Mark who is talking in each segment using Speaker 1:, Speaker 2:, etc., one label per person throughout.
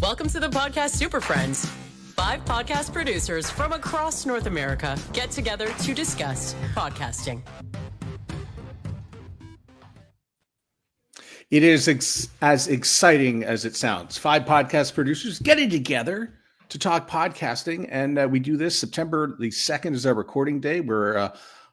Speaker 1: Welcome to the Podcast Super Friends. 5 podcast producers from across North America get together to discuss podcasting.
Speaker 2: It is as exciting as it sounds. 5 podcast producers getting together to talk podcasting, and we do this September the 2nd is our recording day. We're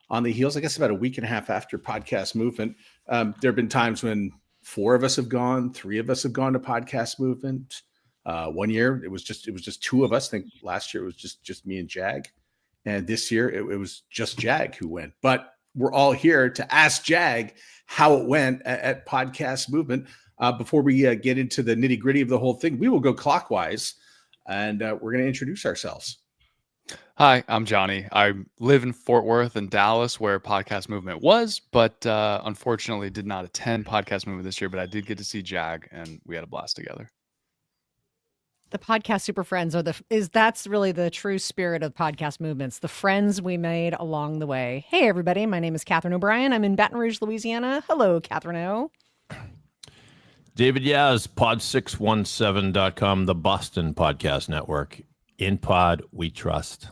Speaker 2: on the heels, I guess, about a week and a half after Podcast Movement. There have been times when 4 of us have gone, 3 of us have gone to Podcast Movement. One year it was just 2 of us. I think last year it was just me and Jag, and this year it was just Jag who went. But we're all here to ask Jag how it went at Podcast Movement. Before we get into the nitty gritty of the whole thing, we will go clockwise, and we're going to introduce ourselves.
Speaker 3: Hi, I'm Johnny. I live in Fort Worth and Dallas, where Podcast Movement was, but unfortunately did not attend Podcast Movement this year. But I did get to see Jag, and we had a blast together.
Speaker 4: The podcast super friends that's really the true spirit of podcast movements, the friends we made along the way. Hey, everybody. My name is Catherine O'Brien. I'm in Baton Rouge, Louisiana. Hello, Catherine O.
Speaker 5: David Yaz, pod617.com, the Boston Podcast Network. In pod, we trust.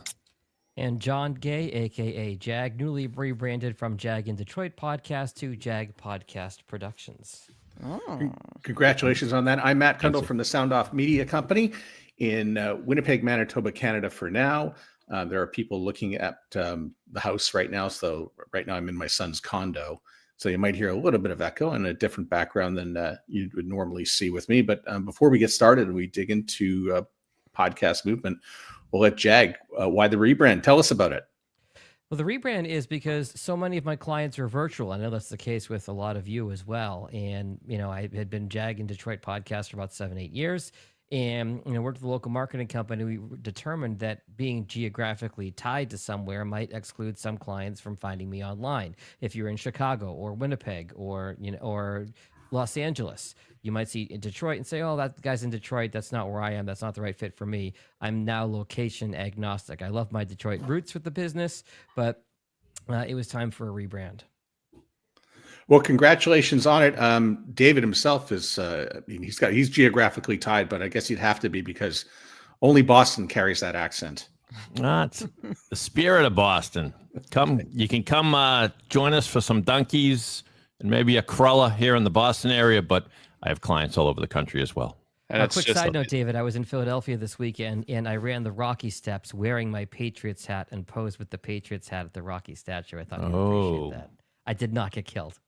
Speaker 6: And Jon Gay, a.k.a. JAG, newly rebranded from JAG in Detroit Podcast to JAG Podcast Productions.
Speaker 2: Oh. Congratulations on that. I'm Matt Kundle from the Sound Off Media Company in Winnipeg, Manitoba, Canada for now. There are people looking at the house right now. So right now I'm in my son's condo. So you might hear a little bit of echo and a different background than you would normally see with me. But before we get started and we dig into Podcast Movement, we'll let Jag, why the rebrand? Tell us about it.
Speaker 6: Well, the rebrand is because so many of my clients are virtual. I know that's the case with a lot of you as well. And, I had been JAG in Detroit Podcast for about 7-8 years. And, worked with a local marketing company. We determined that being geographically tied to somewhere might exclude some clients from finding me online. If you're in Chicago or Winnipeg or Los Angeles, you might see in Detroit and say, oh, that guy's in Detroit. That's not where I am. That's not the right fit for me. I'm now location agnostic. I love my Detroit roots with the business, but it was time for a rebrand.
Speaker 2: Well, congratulations on it. David himself is, he's geographically tied, but I guess he'd have to be because only Boston carries that accent.
Speaker 5: It's the spirit of Boston. You can come join us for some donkeys and maybe a crulla here in the Boston area, but I have clients all over the country as well.
Speaker 6: A quick side note, David, I was in Philadelphia this weekend, and I ran the Rocky Steps wearing my Patriots hat and posed with the Patriots hat at the Rocky statue. I thought you'd appreciate that. I did not get killed.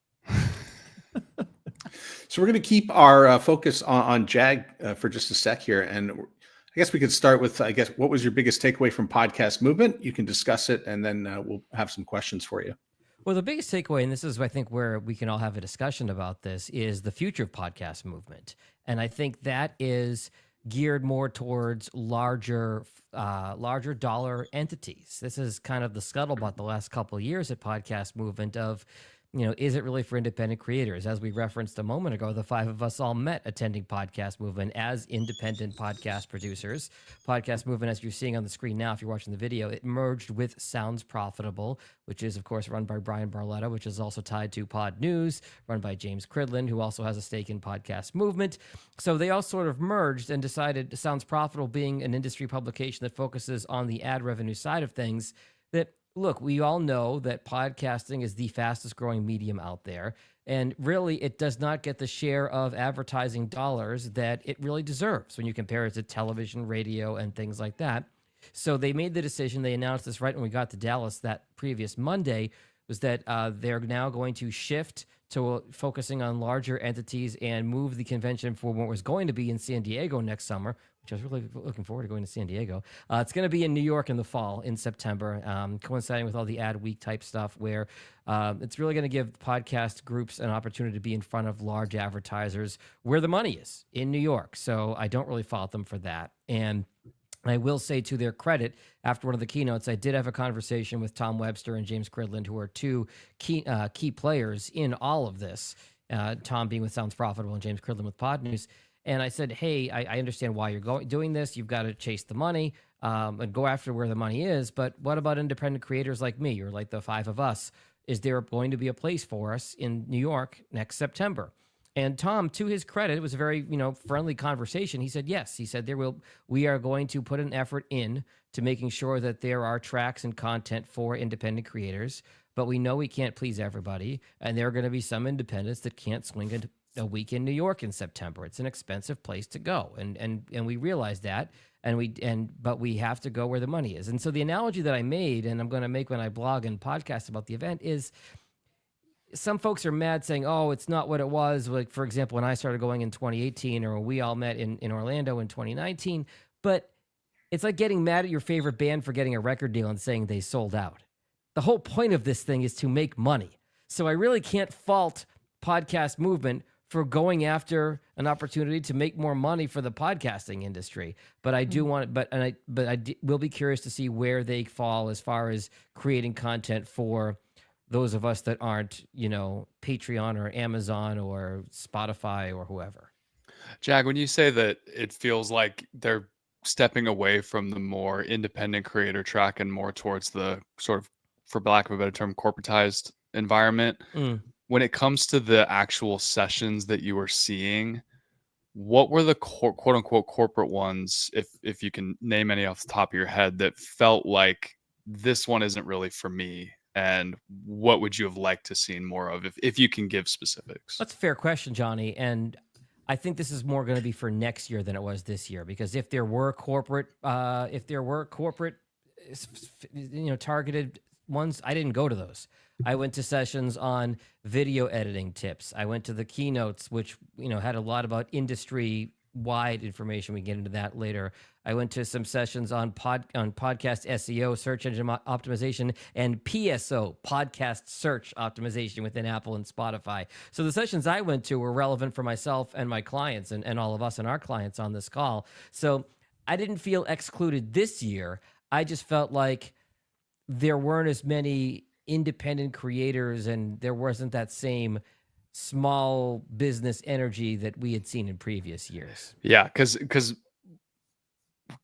Speaker 2: So we're going to keep our focus on JAG for just a sec here. And I guess we could start with, what was your biggest takeaway from Podcast Movement? You can discuss it, and then we'll have some questions for you.
Speaker 6: Well, the biggest takeaway, and this is, I think, where we can all have a discussion about this, is the future of Podcast Movement. And I think that is geared more towards larger dollar entities. This is kind of the scuttlebutt the last couple of years at Podcast Movement of, is it really for independent creators? As we referenced a moment ago, the 5 of us all met attending Podcast Movement as independent podcast producers. Podcast Movement, as you're seeing on the screen now, if you're watching the video, it merged with Sounds Profitable, which is, of course, run by Brian Barletta, which is also tied to Pod News, run by James Cridland, who also has a stake in Podcast Movement. So they all sort of merged and decided Sounds Profitable, being an industry publication that focuses on the ad revenue side of things, that look, we all know that podcasting is the fastest growing medium out there. And really, it does not get the share of advertising dollars that it really deserves when you compare it to television, radio, and things like that. So they made the decision, they announced this right when we got to Dallas that previous Monday, was that they're now going to shift to focusing on larger entities and move the convention for what was going to be in San Diego next summer, which I was really looking forward to going to San Diego. It's going to be in New York in the fall, in September, coinciding with all the ad week type stuff, where it's really going to give podcast groups an opportunity to be in front of large advertisers where the money is, in New York. So I don't really fault them for that. And I will say, to their credit, after one of the keynotes, I did have a conversation with Tom Webster and James Cridland, who are 2 key players in all of this, Tom being with Sounds Profitable and James Cridland with Pod News. And I said, hey, I understand why you're doing this. You've got to chase the money and go after where the money is. But what about independent creators like me, or like the 5 of us? Is there going to be a place for us in New York next September? And Tom, to his credit, it was a very, friendly conversation. He said, yes. He said, we are going to put an effort in to making sure that there are tracks and content for independent creators, but we know we can't please everybody. And there are going to be some independents that can't swing a week in New York in September. It's an expensive place to go. And we realize that. But we have to go where the money is. And so the analogy that I made, and I'm going to make when I blog and podcast about the event, is some folks are mad saying, oh, it's not what it was. Like, for example, when I started going in 2018, or when we all met in Orlando in 2019. But it's like getting mad at your favorite band for getting a record deal and saying they sold out. The whole point of this thing is to make money. So I really can't fault Podcast Movement for going after an opportunity to make more money for the podcasting industry. But I do want, will be curious to see where they fall as far as creating content for those of us that aren't, Patreon or Amazon or Spotify or whoever.
Speaker 3: Jag, when you say that it feels like they're stepping away from the more independent creator track and more towards the sort of, for lack of a better term, corporatized environment, when it comes to the actual sessions that you were seeing, what were the quote unquote corporate ones, if you can name any off the top of your head, that felt like this one isn't really for me? And what would you have liked to see more of, if you can give specifics?
Speaker 6: That's a fair question, Johnny. And I think this is more going to be for next year than it was this year, because if there were corporate, targeted ones, I didn't go to those. I went to sessions on video editing tips. I went to the keynotes, which had a lot about industry-wide information. We can get into that later. I went to some sessions on podcast SEO, search engine optimization, and PSO, podcast search optimization within Apple and Spotify. So the sessions I went to were relevant for myself and my clients and all of us and our clients on this call. So I didn't feel excluded this year. I just felt like there weren't as many independent creators and there wasn't that same small business energy that we had seen in previous years.
Speaker 3: Yeah, because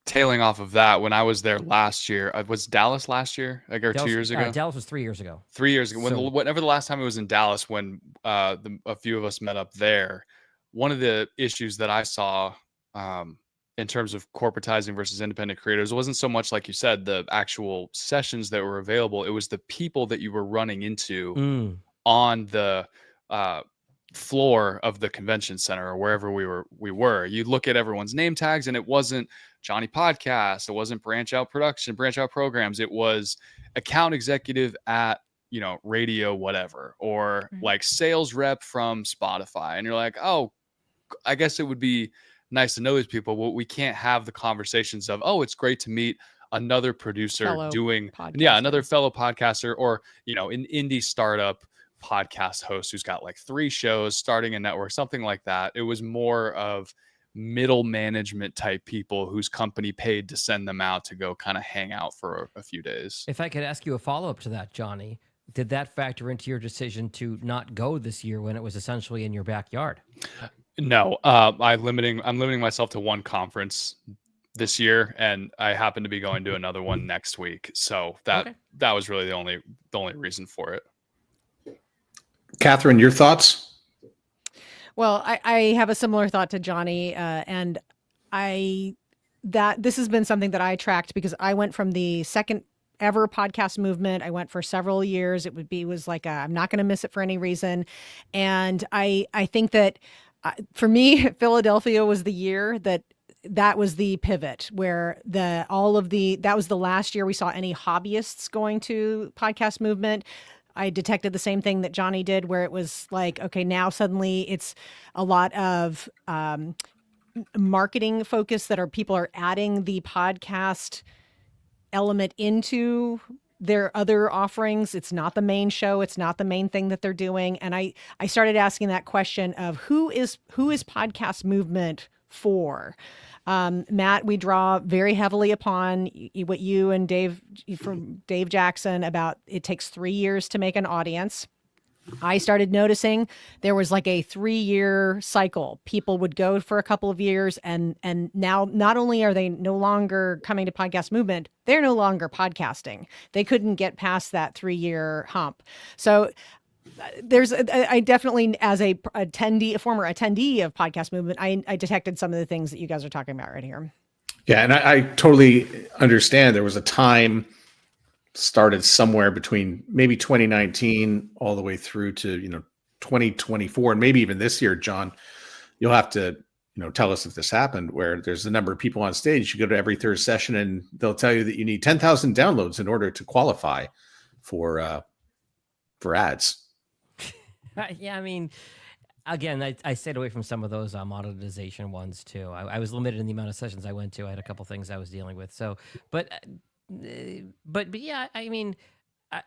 Speaker 3: tailing off of that, when I was there last year, was Dallas last year, or
Speaker 6: Dallas,
Speaker 3: 2 years ago?
Speaker 6: Dallas was 3 years ago.
Speaker 3: 3 years ago.
Speaker 6: So,
Speaker 3: Whenever the last time it was in Dallas, when a few of us met up there, one of the issues that I saw in terms of corporatizing versus independent creators wasn't so much, like you said, the actual sessions that were available. It was the people that you were running into on the floor of the convention center or wherever we were. You look at everyone's name tags and it wasn't Johnny Podcast, it wasn't Branch Out Programs, it was account executive at radio whatever, or like sales rep from Spotify. And you're like, oh, I guess it would be nice to know these people, but we can't have the conversations of, oh, it's great to meet another producer another fellow podcaster, or an indie startup podcast host who's got like 3 shows, starting a network, something like that. It was more of middle management type people whose company paid to send them out to go kind of hang out for a few days.
Speaker 6: If I could ask you a follow-up to that, Johnny, did that factor into your decision to not go this year when it was essentially in your backyard?
Speaker 3: No, I'm limiting myself to one conference this year, and I happen to be going to another one next week. So that was really the only reason for it.
Speaker 2: Catherine, your thoughts?
Speaker 4: Well, I have a similar thought to Johnny, and this has been something that I tracked because I went from the second ever podcast movement. I went for several years. It was like I'm not going to miss it for any reason, and I think that for me, Philadelphia was the year that was the pivot where that was the last year we saw any hobbyists going to podcast movement. I detected the same thing that Johnny did, where it was like, okay, now suddenly it's a lot of marketing focus people are adding the podcast element into their other offerings. It's not the main show. It's not the main thing that they're doing. And I started asking that question of who is podcast movement for? Matt, we draw very heavily upon what you and Dave Jackson about. It takes 3 years to make an audience. I started noticing there was like a 3-year cycle. People would go for a couple of years, and now not only are they no longer coming to podcast movement, they're no longer podcasting. They couldn't get past that 3-year hump. So I definitely, as a former attendee of Podcast Movement, I detected some of the things that you guys are talking about right here.
Speaker 2: Yeah, and I totally understand. There was a time started somewhere between maybe 2019 all the way through to 2024, and maybe even this year, John. You'll have to tell us if this happened, where there's a number of people on stage. You go to every third session, and they'll tell you that you need 10,000 downloads in order to qualify for ads.
Speaker 6: Yeah, I mean, again, I stayed away from some of those monetization ones too. I was limited in the amount of sessions I went to. I had a couple things I was dealing with. So, but yeah, I mean,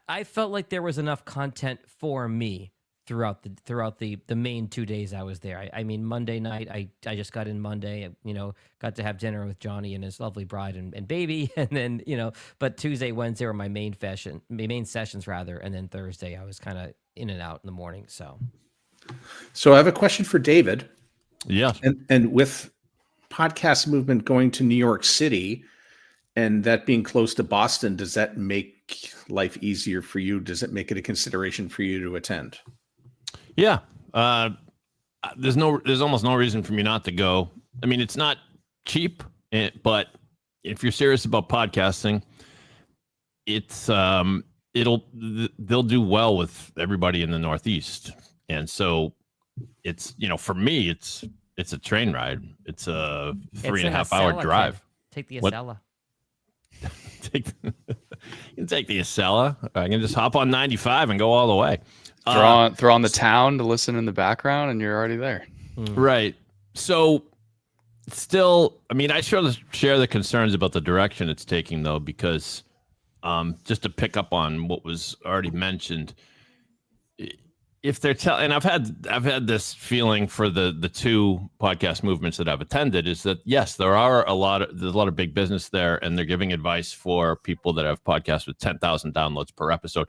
Speaker 6: I felt like there was enough content for me throughout the main 2 days I was there. I mean, Monday night, I just got in Monday, got to have dinner with Johnny and his lovely bride and baby. And then, but Tuesday, Wednesday were my main sessions rather. And then Thursday, I was kind of in and out in the morning. So
Speaker 2: I have a question for David.
Speaker 5: Yeah.
Speaker 2: And with Podcast Movement going to New York City and that being close to Boston, does that make life easier for you? Does it make it a consideration for you to attend?
Speaker 5: Yeah. There's almost no reason for me not to go. I mean, it's not cheap, but if you're serious about podcasting, it's they'll do well with everybody in the Northeast. And so it's, for me, it's a train ride. It's a 3.5 hour drive.
Speaker 6: Take the Acela.
Speaker 5: You can take the Acela. I can just hop on 95 and go all the way.
Speaker 3: Throw on the town to listen in the background, and you're already there.
Speaker 5: Right. So still, I mean, I share the concerns about the direction it's taking, though, because just to pick up on what was already mentioned, if they're and I've had this feeling for the two podcast movements that I've attended, is that yes, there's a lot of big business there, and they're giving advice for people that have podcasts with 10,000 downloads per episode.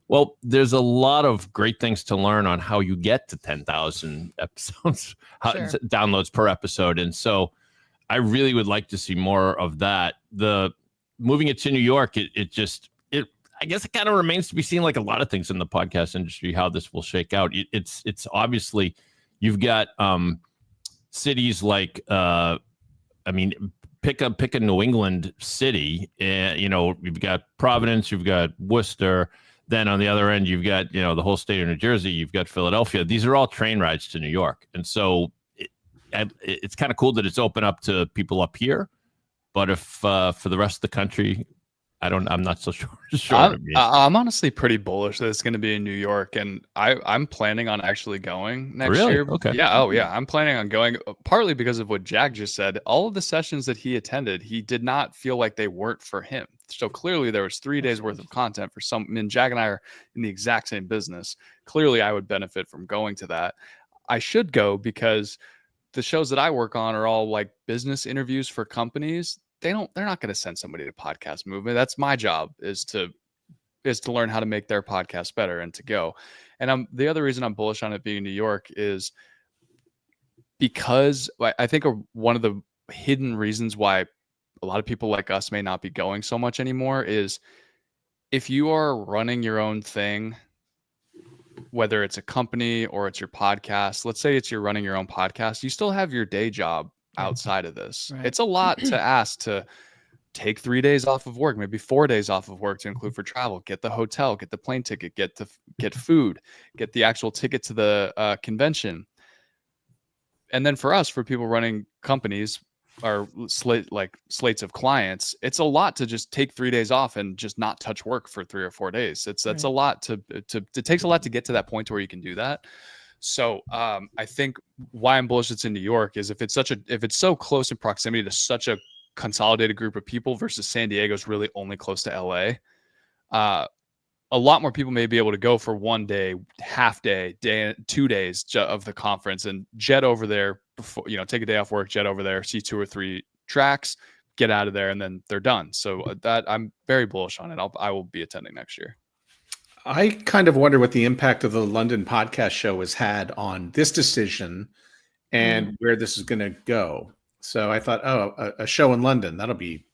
Speaker 5: Well, there's a lot of great things to learn on how you get to 10,000 episodes, downloads per episode. And so I really would like to see more of that. The moving it to New York, I guess it kind of remains to be seen, like a lot of things in the podcast industry, how this will shake out. It's obviously, you've got cities like, pick a New England city, and you've got Providence, you've got Worcester. Then on the other end, you've got, the whole state of New Jersey, you've got Philadelphia. These are all train rides to New York. And so it's kind of cool that it's open up to people up here. But if for the rest of the country, I'm not so sure.
Speaker 3: I'm honestly pretty bullish that it's going to be in New York, and I'm planning on actually going next year.
Speaker 5: Okay.
Speaker 3: Yeah. Oh yeah. I'm planning on going partly because of what Jag just said. All of the sessions that he attended, he did not feel like they weren't for him. So clearly there was 3 days worth of content for some. I mean, Jag and I are in the exact same business. Clearly I would benefit from going to that. I should go because the shows that I work on are all like business interviews for companies. They're not going to send somebody to Podcast Movement. That's my job, is to learn how to make their podcast better and to go. And the other reason I'm bullish on it being New York is because I think one of the hidden reasons why a lot of people like us may not be going so much anymore is if you are running your own thing, whether it's a company or it's your podcast, let's say you're running your own podcast, you still have your day job outside of this. Right. It's a lot to ask to take 3 days off of work, maybe 4 days off of work to include for travel, get the hotel, get the plane ticket, get food, get the actual ticket to the convention. And then for people running companies or slates of clients, it's a lot to just take 3 days off and just not touch work for 3 or 4 days. That's a lot it takes a lot to get to that point where you can do that. So I think why I'm bullish it's in New York is if it's so close in proximity to such a consolidated group of people versus San Diego's really only close to LA, a lot more people may be able to go for 1 day, half day, 2 days of the conference and jet over there before, take a day off work, jet over there, see 2 or 3 tracks, get out of there, and then they're done. So that I'm very bullish on it. I will be attending next year.
Speaker 2: I kind of wonder what the impact of the London podcast show has had on this decision and where this is going to go. So I thought, a show in London, that'll be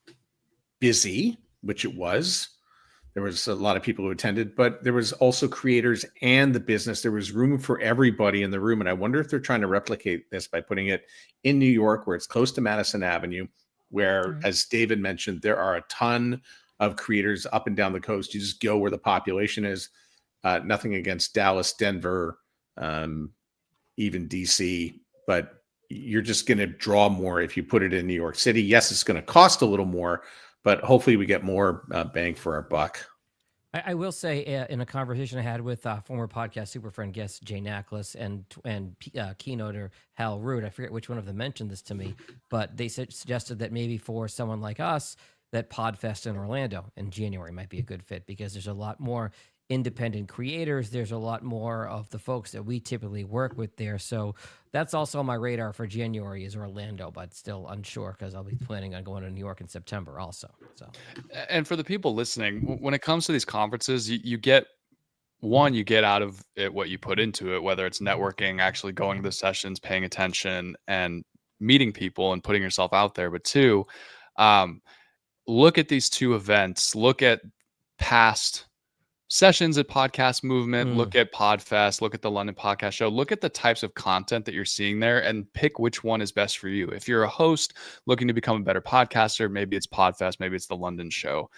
Speaker 2: busy, which it was. There was a lot of people who attended, but there was also creators and the business. There was room for everybody in the room. And I wonder if they're trying to replicate this by putting it in New York, where it's close to Madison Avenue, where, as David mentioned, there are a ton of creators up and down the coast. You just go where the population is. Nothing against Dallas, Denver, even DC, but you're just going to draw more if you put it in New York City. Yes, it's going to cost a little more, but hopefully we get more bang for our buck.
Speaker 6: I will say, in a conversation I had with former podcast super friend guest Jay Nacklis and keynoter Hal Root, I forget which one of them mentioned this to me, but they suggested that maybe for someone like us, that PodFest in Orlando in January might be a good fit, because there's a lot more independent creators. There's a lot more of the folks that we typically work with there. So that's also on my radar for January is Orlando, but still unsure because I'll be planning on going to New York in September also. So,
Speaker 3: and for the people listening, when it comes to these conferences, you get out of it what you put into it, whether it's networking, actually going to the sessions, paying attention and meeting people and putting yourself out there. But two, look at these two events, look at past sessions at Podcast Movement, look at PodFest, look at the London Podcast Show, look at the types of content that you're seeing there and pick which one is best for you. If you're a host looking to become a better podcaster, maybe it's PodFest, maybe it's the London show.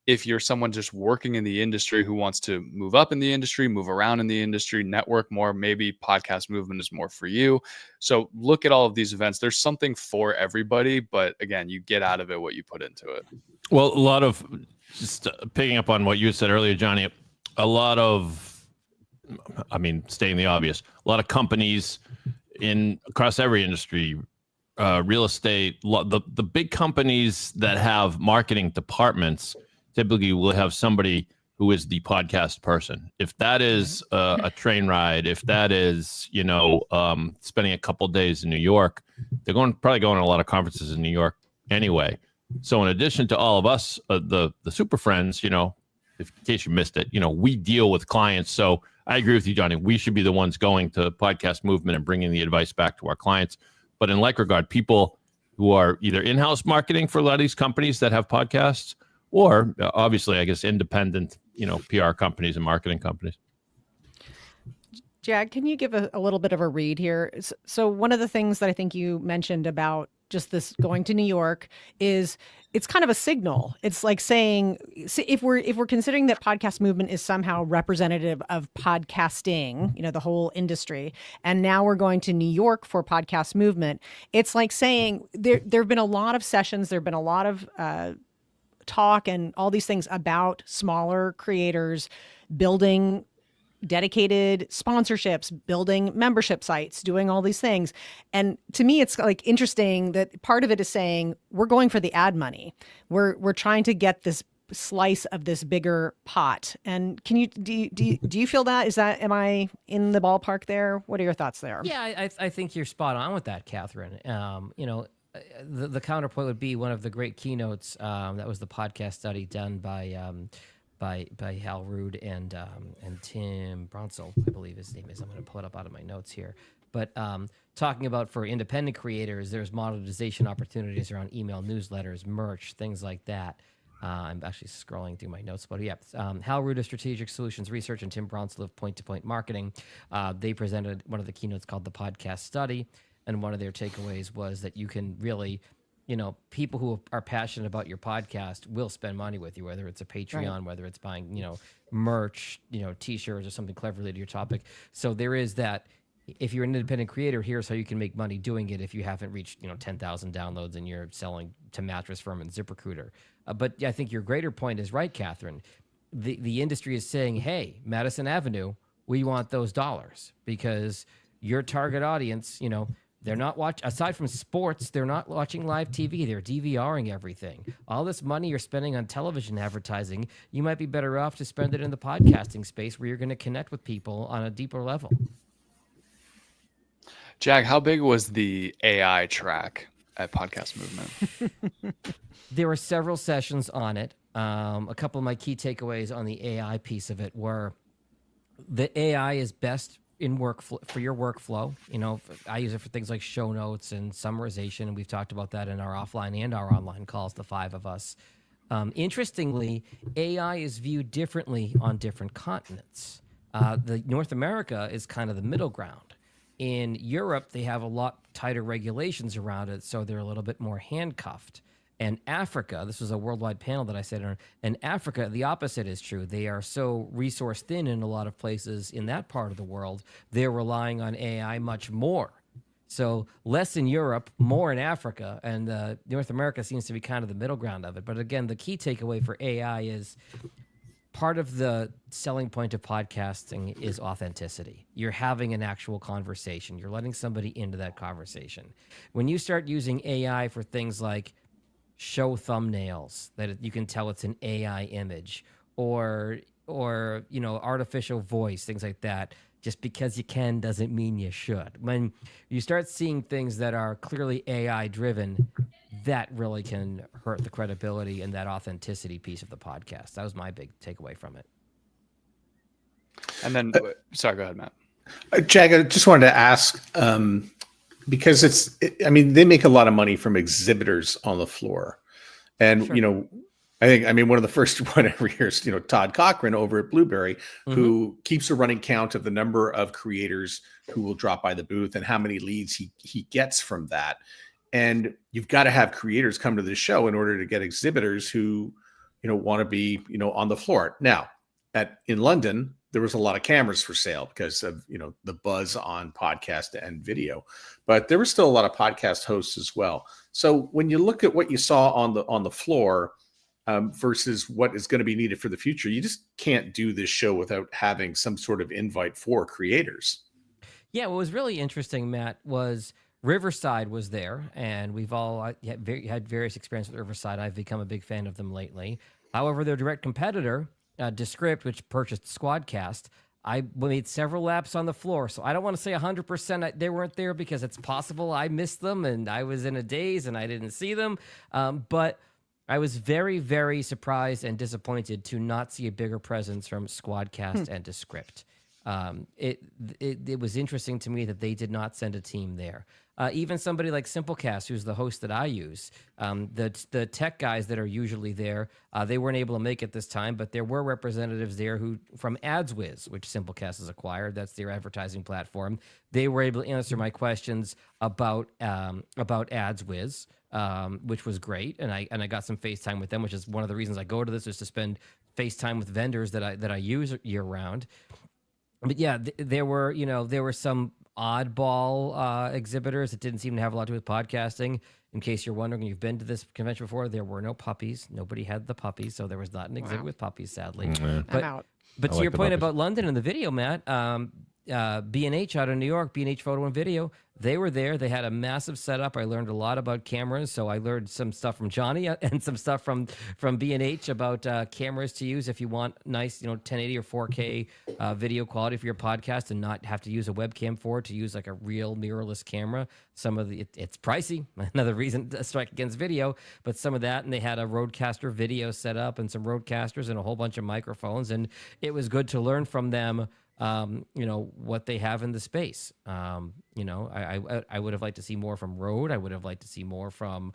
Speaker 3: If you're someone just working in the industry who wants to move up in the industry, move around in the industry, network more, maybe Podcast Movement is more for you. So look at all of these events. There's something for everybody, but again, you get out of it what you put into it.
Speaker 5: Well, a lot of, just picking up on what you said earlier, Johnny, a lot of, stating the obvious, a lot of companies across every industry, real estate, the big companies that have marketing departments typically will have somebody who is the podcast person. If that is a train ride, if that is, spending a couple of days in New York, they're probably going to a lot of conferences in New York anyway. So in addition to all of us, the super friends, in case you missed it, we deal with clients. So I agree with you, Johnny. We should be the ones going to Podcast Movement and bringing the advice back to our clients. But in like regard, people who are either in-house marketing for a lot of these companies that have podcasts, or obviously, I guess, independent, PR companies and marketing companies.
Speaker 4: Jag, can you give a little bit of a read here? So one of the things that I think you mentioned about just this going to New York is it's kind of a signal. It's like saying, if we're considering that Podcast Movement is somehow representative of podcasting, the whole industry, and now we're going to New York for Podcast Movement, it's like saying there have been a lot of sessions, there have been a lot of talk and all these things about smaller creators building dedicated sponsorships, building membership sites, doing all these things. And to me, it's like interesting that part of it is saying we're going for the ad money. We're trying to get this slice of this bigger pot. And can you do you feel that? Am I in the ballpark there? What are your thoughts there?
Speaker 6: Yeah, I think you're spot on with that, Catherine. The counterpoint would be one of the great keynotes. That was the podcast study done by Hal Rood and Tim Bronsel, I believe his name is. I'm going to pull it up out of my notes here. But talking about for independent creators, there's monetization opportunities around email newsletters, merch, things like that. I'm actually scrolling through my notes, but yeah, Hal Rood of Strategic Solutions Research and Tim Bronsel of Point-to-Point Marketing. They presented one of the keynotes called the Podcast Study, and one of their takeaways was that you can really, people who are passionate about your podcast will spend money with you, whether it's a Patreon, right, whether it's buying, merch, T-shirts or something clever related to your topic. So there is that. If you're an independent creator, here's how you can make money doing it if you haven't reached, 10,000 downloads and you're selling to Mattress Firm and ZipRecruiter. But I think your greater point is right, Catherine. The industry is saying, hey, Madison Avenue, we want those dollars because your target audience, they're not aside from sports, they're not watching live TV. They're DVRing everything. All this money you're spending on television advertising, you might be better off to spend it in the podcasting space where you're going to connect with people on a deeper level.
Speaker 3: Jag, how big was the AI track at Podcast Movement?
Speaker 6: There were several sessions on it. A couple of my key takeaways on the AI piece of it were the AI is best in for your workflow. I use it for things like show notes and summarization, and we've talked about that in our offline and our online calls, the five of us. Interestingly, AI is viewed differently on different continents. The North America is kind of the middle ground. In Europe, they have a lot tighter regulations around it, so they're a little bit more handcuffed. And Africa, this was a worldwide panel that I said on. In Africa, the opposite is true. They are so resource thin in a lot of places in that part of the world. They're relying on AI much more. So less in Europe, more in Africa, and North America seems to be kind of the middle ground of it. But again, the key takeaway for AI is part of the selling point of podcasting is authenticity. You're having an actual conversation. You're letting somebody into that conversation. When you start using AI for things like show thumbnails that you can tell it's an AI image, or artificial voice, things like that, just because you can doesn't mean you should. When you start seeing things that are clearly AI driven, that really can hurt the credibility and that authenticity piece of the podcast. That was my big takeaway from it.
Speaker 3: And then, sorry, go ahead, Matt.
Speaker 2: Jag, I just wanted to ask, because they make a lot of money from exhibitors on the floor. And,
Speaker 6: Sure.
Speaker 2: One of the first one every year is, Todd Cochran over at Blueberry, who keeps a running count of the number of creators who will drop by the booth and how many leads he gets from that. And you've got to have creators come to the show in order to get exhibitors who, want to be, on the floor. Now, in London, there was a lot of cameras for sale because of, the buzz on podcast and video, but there were still a lot of podcast hosts as well. So when you look at what you saw on the floor, versus what is going to be needed for the future, you just can't do this show without having some sort of invite for creators.
Speaker 6: Yeah, what was really interesting, Matt, was Riverside was there, and we've all had various experiences with Riverside. I've become a big fan of them lately. However, their direct competitor, Descript, which purchased Squadcast, I made several laps on the floor, so I don't want to say 100% they weren't there, because it's possible I missed them and I was in a daze and I didn't see them, but I was very, very surprised and disappointed to not see a bigger presence from Squadcast and Descript. It was interesting to me that they did not send a team there. Even somebody like Simplecast, who's the host that I use, the tech guys that are usually there, they weren't able to make it this time, but there were representatives there from AdsWiz, which Simplecast has acquired. That's their advertising platform. They were able to answer my questions about AdsWiz. Which was great, and I got some FaceTime with them, which is one of the reasons I go to this, is to spend FaceTime with vendors that I use year round. But yeah, there were some oddball exhibitors that didn't seem to have a lot to do with podcasting. In case you're wondering, you've been to this convention before, there were no puppies. Nobody had the puppies, so there was not an exhibit with puppies, sadly.
Speaker 5: Mm-hmm.
Speaker 4: I'm out.
Speaker 6: But to your point about London and the video, Matt, B&H out of New York, B&H Photo and Video, they were there. They had a massive setup. I learned a lot about cameras. So I learned some stuff from Johnny and some stuff from B&H about cameras to use if you want nice, 1080 or 4K video quality for your podcast and not have to use a webcam for it, to use like a real mirrorless camera. It's pricey. Another reason to strike against video, but some of that. And they had a Rodecaster video set up and some Rodecasters and a whole bunch of microphones. And it was good to learn from them what they have in the space. I would have liked to see more from Rode. I would have liked to see more from,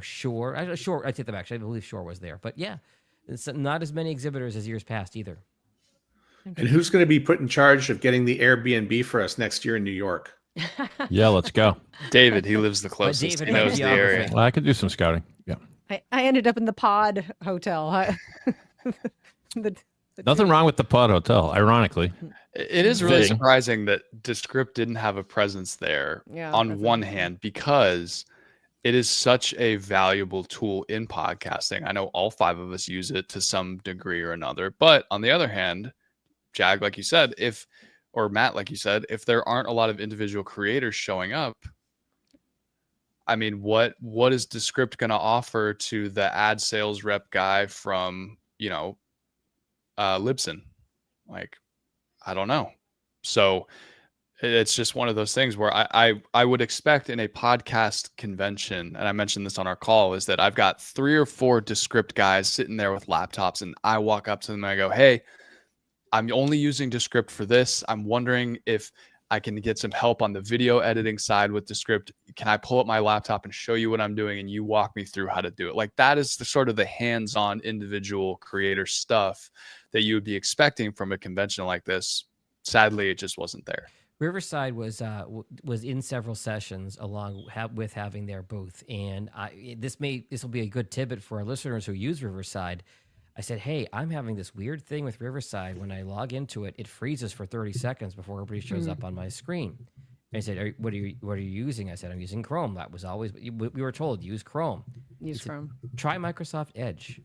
Speaker 6: Shure. Shure, I take that back. Actually, I believe Shure was there. But yeah, it's not as many exhibitors as years past either.
Speaker 2: And who's going to be put in charge of getting the Airbnb for us next year in New York?
Speaker 5: Yeah, let's go.
Speaker 3: David, he lives the closest.
Speaker 6: David
Speaker 3: He knows
Speaker 6: knows
Speaker 3: the
Speaker 6: the
Speaker 3: area.
Speaker 6: geography.
Speaker 5: Well, I could do some scouting. Yeah.
Speaker 4: I ended up in the Pod Hotel.
Speaker 5: Nothing wrong with the Pod Hotel, ironically.
Speaker 3: It is really
Speaker 5: Fitting.
Speaker 3: surprising that Descript didn't have a presence there on one hand, because it is such a valuable tool in podcasting. I know all five of us use it to some degree or another. But on the other hand, Jag, like you said, or Matt, like you said, if there aren't a lot of individual creators showing up, I mean, what is Descript going to offer to the ad sales rep guy from, Libsyn? Like, I don't know. So it's just one of those things where I would expect in a podcast convention, and I mentioned this on our call, is that I've got 3 or 4 Descript guys sitting there with laptops, and I walk up to them and I go, hey, I'm only using Descript for this. I'm wondering if I can get some help on the video editing side with the script. Can I pull up my laptop and show you what I'm doing and you walk me through how to do it? Like that is the sort of the hands-on individual creator stuff that you would be expecting from a convention like this. Sadly, it just wasn't there.
Speaker 6: Riverside was in several sessions along with having their booth, and this will be a good tidbit for our listeners who use Riverside. I said, hey, I'm having this weird thing with Riverside. When I log into it, it freezes for 30 seconds before everybody shows up on my screen. And I said, what are you using? I said, I'm using Chrome. That was always, we were told, use Chrome.
Speaker 4: Use Chrome.
Speaker 6: Try Microsoft Edge.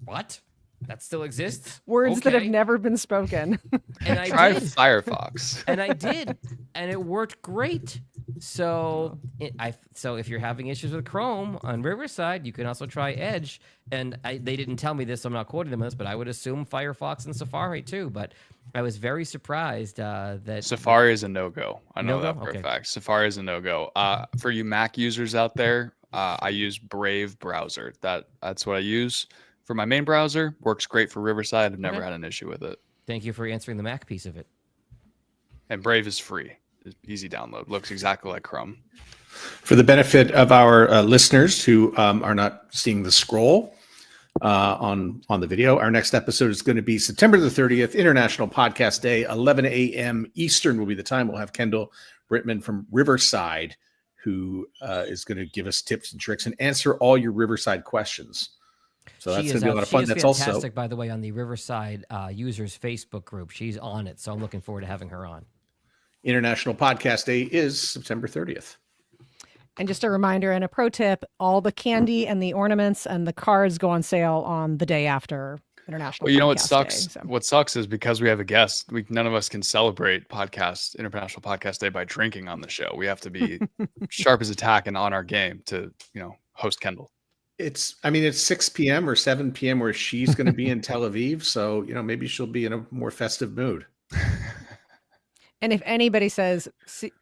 Speaker 6: What? That still exists?
Speaker 4: Words that have never been spoken.
Speaker 6: And I
Speaker 3: tried
Speaker 6: did.
Speaker 3: Firefox.
Speaker 6: And I did. And it worked great. So if you're having issues with Chrome on Riverside, you can also try Edge. And they didn't tell me this, so I'm not quoting them on this, but I would assume Firefox and Safari too. But I was very surprised that
Speaker 3: Safari is a no-go. I know
Speaker 6: No-go?
Speaker 3: that for
Speaker 6: Okay.
Speaker 3: a fact. Safari is a no-go. For you Mac users out there, I use Brave browser. That's what I use for my main browser. Works great for Riverside. I've never had an issue with it.
Speaker 6: Thank you for answering the Mac piece of it.
Speaker 3: And Brave is free. It's easy download. Looks exactly like Chrome.
Speaker 2: For the benefit of our listeners who are not seeing the scroll on the video, our next episode is going to be September the 30th, International Podcast Day, 11 a.m. Eastern will be the time. We'll have Kendall Brittman from Riverside, who is going to give us tips and tricks and answer all your Riverside questions. So that's going to be a lot of fun. That's
Speaker 6: fantastic,
Speaker 2: also,
Speaker 6: by the way, on the Riverside users Facebook group. She's on it, so I'm looking forward to having her on.
Speaker 2: International Podcast Day is September 30th.
Speaker 4: And just a reminder and a pro tip, all the candy and the ornaments and the cards go on sale on the day after International
Speaker 3: Well, you know what
Speaker 4: Podcast
Speaker 3: sucks?
Speaker 4: Day, so.
Speaker 3: What sucks is because we have a guest, none of us can celebrate International Podcast Day by drinking on the show. We have to be sharp as a tack and on our game to, host Kendall.
Speaker 2: It's 6 p.m. or 7 p.m. where she's going to be in Tel Aviv. So, maybe she'll be in a more festive mood.
Speaker 4: And if anybody says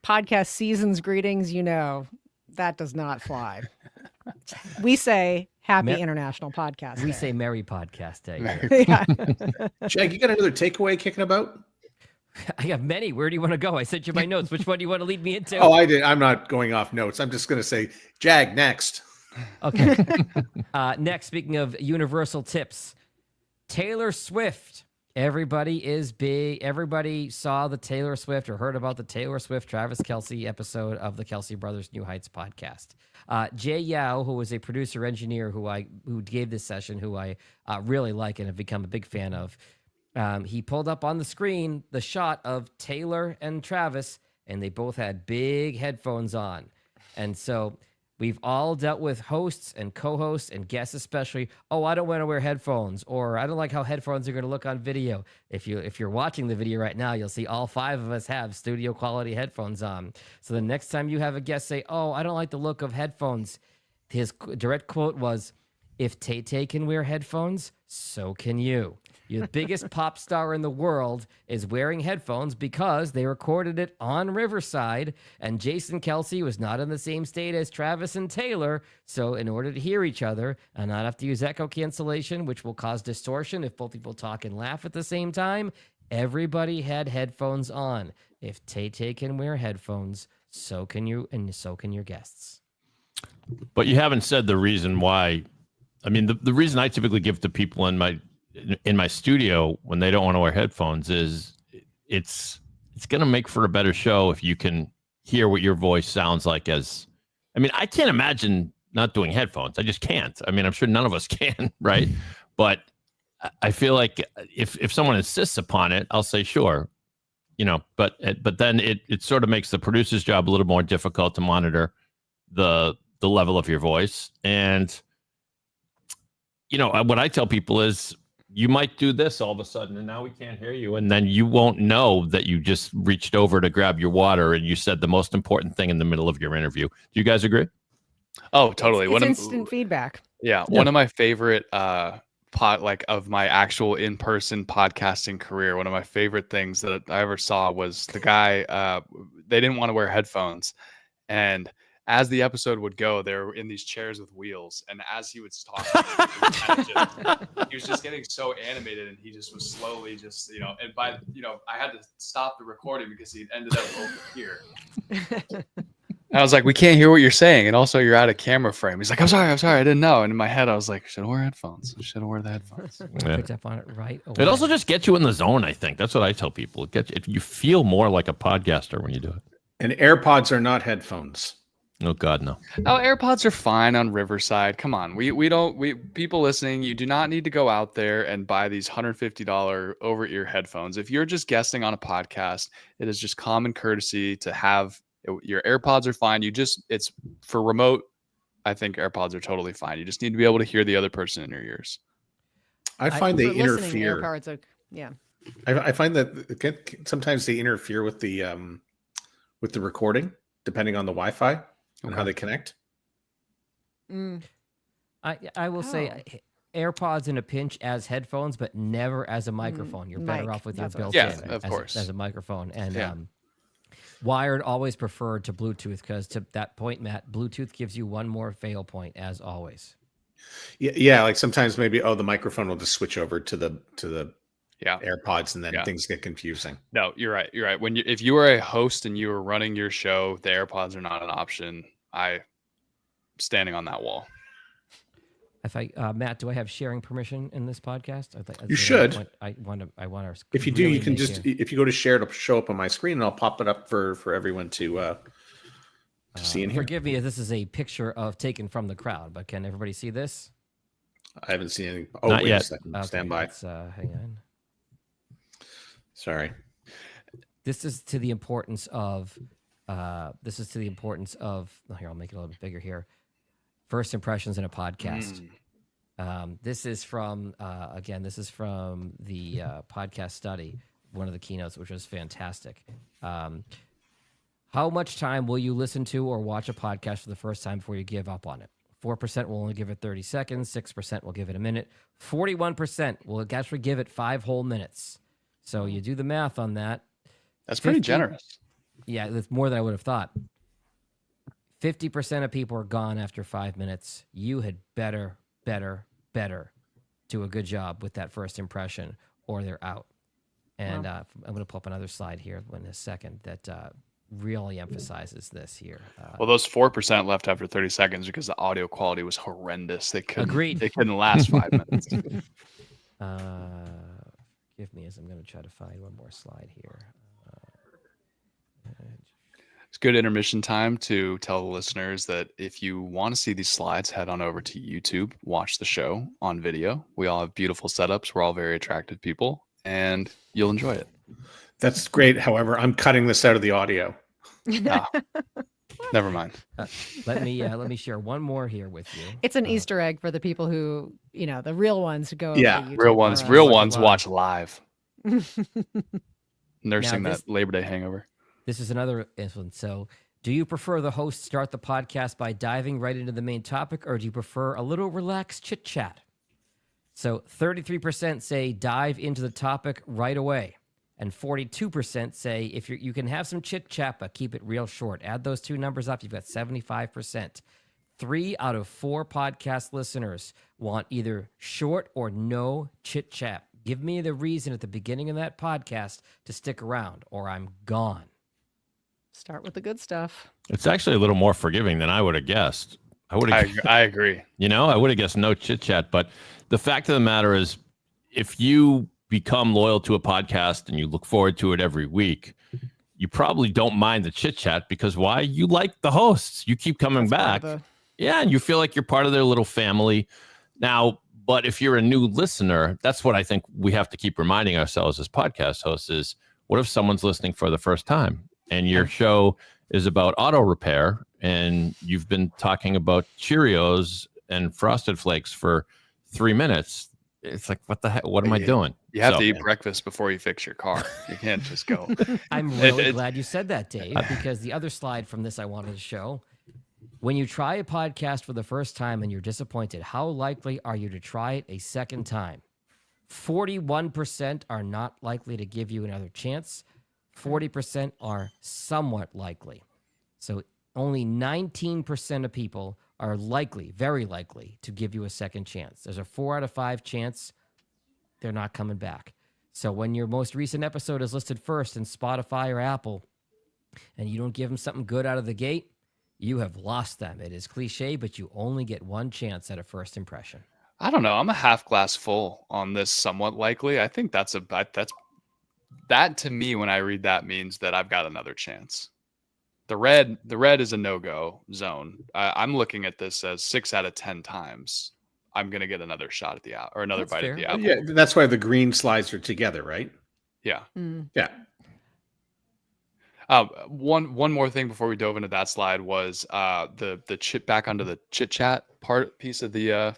Speaker 4: podcast season's greetings, that does not fly. We say happy International Podcast Day.
Speaker 6: We say Merry Podcast Day.
Speaker 4: Yeah.
Speaker 2: Jag, you got another takeaway kicking about?
Speaker 6: I have many. Where do you want to go? I sent you my notes. Which one do you want to lead me into?
Speaker 2: Oh, I did. I'm not going off notes. I'm just going to say Jag next.
Speaker 6: Okay. Next, speaking of universal tips, Taylor Swift. Everybody is big. Everybody saw the Taylor Swift or heard about the Taylor Swift Travis Kelce episode of the Kelce Brothers New Heights podcast. Jay Yao, who was a producer engineer who gave this session, who I really like and have become a big fan of, he pulled up on the screen the shot of Taylor and Travis, and they both had big headphones on. And so we've all dealt with hosts and co-hosts and guests especially. Oh, I don't want to wear headphones, or I don't like how headphones are going to look on video. If you're watching the video right now, you'll see all five of us have studio quality headphones on. So the next time you have a guest say, oh, I don't like the look of headphones, his direct quote was, if Tay-Tay can wear headphones, so can you. The biggest pop star in the world is wearing headphones because they recorded it on Riverside, and Jason Kelce was not in the same state as Travis and Taylor. So in order to hear each other and not have to use echo cancellation, which will cause distortion if both people talk and laugh at the same time, everybody had headphones on. If Tay-Tay can wear headphones, so can you, and so can your guests.
Speaker 5: But you haven't said the reason why. I mean, the reason I typically give to people in my studio when they don't want to wear headphones is it's going to make for a better show if you can hear what your voice sounds like. I can't imagine not doing headphones. I just can't. I mean, I'm sure none of us can, right? But I feel like if someone insists upon it, I'll say sure, but then it sort of makes the producer's job a little more difficult to monitor the level of your voice. And what I tell people is you might do this all of a sudden and now we can't hear you. And then you won't know that you just reached over to grab your water and you said the most important thing in the middle of your interview. Do you guys agree?
Speaker 3: Oh, totally.
Speaker 4: It's instant feedback.
Speaker 3: Yeah. One of my favorite of my actual in-person podcasting career, one of my favorite things that I ever saw was the guy, they didn't want to wear headphones. And as the episode would go, they were in these chairs with wheels, and as he was talking, he was just getting so animated, and he just was slowly just, and by, I had to stop the recording because he ended up over here. And I was like, we can't hear what you're saying, and also you're out of camera frame. He's like, I'm sorry, I didn't know. And in my head, I was like, should I wear headphones? Should I wear the headphones?
Speaker 5: Yeah.
Speaker 6: Picked up on it right away.
Speaker 5: It also just gets you in the zone, I think. That's what I tell people. You feel more like a podcaster when you do it.
Speaker 2: And AirPods are not headphones.
Speaker 5: Oh God, no.
Speaker 3: Oh, AirPods are fine on Riverside. Come on. People listening, you do not need to go out there and buy these $150 over-ear headphones. If you're just guesting on a podcast, it is just common courtesy to have your AirPods are fine. It's for remote. I think AirPods are totally fine. You just need to be able to hear the other person in your ears.
Speaker 2: I find they
Speaker 4: For listening,
Speaker 2: interfere.
Speaker 4: AirPods are, yeah.
Speaker 2: I find that sometimes they interfere with the recording, depending on the Wi-Fi and how they connect.
Speaker 6: I will say AirPods in a pinch as headphones, but never as a microphone. You're better off with your built-in
Speaker 3: of course.
Speaker 6: as a microphone. And wired always preferred to Bluetooth, because to that point, Matt, Bluetooth gives you one more fail point as always.
Speaker 2: Yeah, like sometimes maybe the microphone will just switch over to the AirPods, and then things get confusing.
Speaker 3: No, you're right. If you are a host and you are running your show, the AirPods are not an option. Standing on that wall.
Speaker 6: If Matt, do I have sharing permission in this podcast?
Speaker 2: You should.
Speaker 6: I want to.
Speaker 2: If you do, you can if you go to share, it'll show up on my screen, and I'll pop it up for everyone to see and hear.
Speaker 6: Forgive me if this is a picture taken from the crowd, but can everybody see this?
Speaker 2: I haven't seen anything.
Speaker 5: Not
Speaker 2: wait
Speaker 5: yet.
Speaker 2: a second.
Speaker 6: Okay,
Speaker 2: Stand by.
Speaker 6: Hang on.
Speaker 2: Sorry.
Speaker 6: This is to the importance of. Here, I'll make it a little bit bigger here. First impressions in a podcast. This is from the podcast study, one of the keynotes, which was fantastic. How much time will you listen to or watch a podcast for the first time before you give up on it? 4% will only give it 30 seconds. 6% will give it a minute. 41% will actually give it 5 whole minutes. So you do the math on that.
Speaker 3: That's pretty generous.
Speaker 6: Yeah, that's more than I would have thought. 50% of people are gone after 5 minutes. You had better do a good job with that first impression, or they're out. And I'm going to pull up another slide here in a second that really emphasizes this here.
Speaker 3: Well, those 4% left after 30 seconds because the audio quality was horrendous. They couldn't last 5 minutes.
Speaker 6: Give me, as I'm going to try to find one more slide here.
Speaker 3: It's good intermission time to tell the listeners that if you want to see these slides, head on over to YouTube, watch the show on video. We all have beautiful setups. We're all very attractive people, and you'll enjoy it.
Speaker 2: That's great. However, I'm cutting this out of the audio.
Speaker 3: Never mind.
Speaker 6: Let me share one more here with you.
Speaker 4: It's an Easter egg for the people who, the real ones who go.
Speaker 2: Yeah,
Speaker 4: over to YouTube
Speaker 3: real ones watch live. Nursing
Speaker 6: Now,
Speaker 3: that Labor Day hangover.
Speaker 6: This is another influence. So, do you prefer the host start the podcast by diving right into the main topic, or do you prefer a little relaxed chit chat? So, 33% say dive into the topic right away, and 42% say if you can have some chit chat, but keep it real short. Add those two numbers up, you've got 75%. 3 out of 4 podcast listeners want either short or no chit chat. Give me the reason at the beginning of that podcast to stick around, or I'm gone.
Speaker 4: Start with the good stuff.
Speaker 5: It's actually a little more forgiving than I would have guessed. I
Speaker 3: agree.
Speaker 5: I would have guessed no chit chat, but the fact of the matter is, if you become loyal to a podcast and you look forward to it every week, you probably don't mind the chit chat because why? You like the hosts. You keep coming back. Yeah, and you feel like you're part of their little family. Now, but if you're a new listener, that's what I think we have to keep reminding ourselves as podcast hosts is, what if someone's listening for the first time and your show is about auto repair and you've been talking about Cheerios and Frosted Flakes for 3 minutes? It's like, what the heck? What am I doing?
Speaker 3: You have to eat breakfast before you fix your car. You can't just go.
Speaker 6: I'm really glad you said that, Dave, because the other slide from this I wanted to show, when you try a podcast for the first time and you're disappointed, how likely are you to try it a second time? 41% are not likely to give you another chance. 40% are somewhat likely. So only 19% of people are likely, very likely, to give you a second chance. There's a 4 out of 5 chance they're not coming back. So when your most recent episode is listed first in Spotify or Apple, and you don't give them something good out of the gate, you have lost them. It is cliche, but you only get one chance at a first impression.
Speaker 3: I don't know. I'm a half glass full on this somewhat likely. I think that's that to me, when I read that, means that I've got another chance. The red is a no-go zone. I'm looking at this as 6 out of 10 times I'm going to get another shot at the apple, or another
Speaker 6: That's
Speaker 3: bite
Speaker 6: fair.
Speaker 3: at the apple.
Speaker 2: Yeah, that's why the green slides are together, right?
Speaker 3: Yeah.
Speaker 2: Yeah.
Speaker 3: One more thing before we dove into that slide was the chit back onto the chit chat piece of the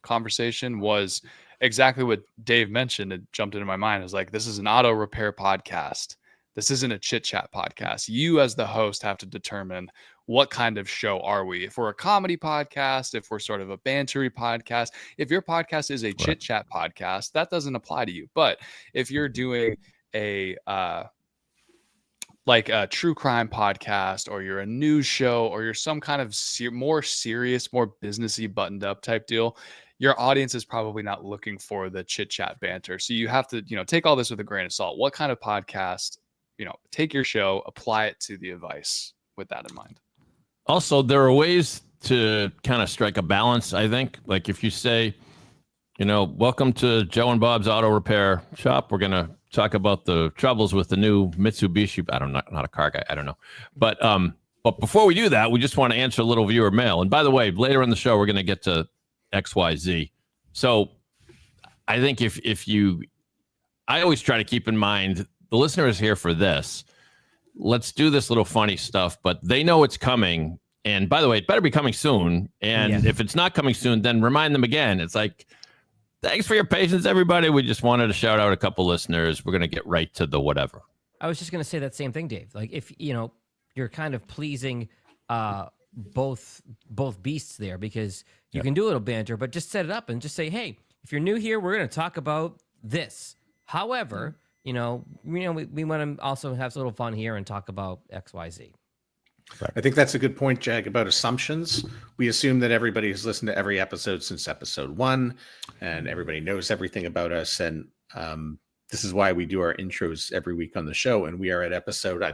Speaker 3: conversation was exactly what Dave mentioned. It jumped into my mind. It was like, this is an auto repair podcast. This isn't a chit chat podcast. You as the host have to determine what kind of show are we. If we're a comedy podcast, if we're sort of a bantery podcast, if your podcast is a chit chat podcast, that doesn't apply to you. But if you're doing a like a true crime podcast, or you're a news show, or you're some kind of more serious, more businessy, buttoned up type deal, your audience is probably not looking for the chit chat banter. So you have to, take all this with a grain of salt. What kind of podcast, take your show, apply it to the advice with that in mind.
Speaker 5: Also, there are ways to kind of strike a balance, I think. Like if you say, welcome to Joe and Bob's Auto Repair Shop. We're going to talk about the troubles with the new Mitsubishi. I don't know, not a car guy. I don't know. But before we do that, we just want to answer a little viewer mail. And by the way, later in the show, we're going to get to XYZ. So I think I always try to keep in mind, the listener is here for this. Let's do this little funny stuff, but they know it's coming. And by the way, it better be coming soon. And if it's not coming soon, then remind them again. It's like, thanks for your patience, everybody. We just wanted to shout out a couple listeners. We're going to get right to the whatever.
Speaker 6: I was just going to say that same thing, Dave. Like if, you're kind of pleasing both beasts there, because you can do a little banter, but just set it up and just say, hey, if you're new here, we're going to talk about this. However, we want to also have a little fun here and talk about XYZ.
Speaker 2: I think that's a good point, Jag, about assumptions. We assume that everybody has listened to every episode since episode 1, and everybody knows everything about us. And this is why we do our intros every week on the show. And we are at episode, I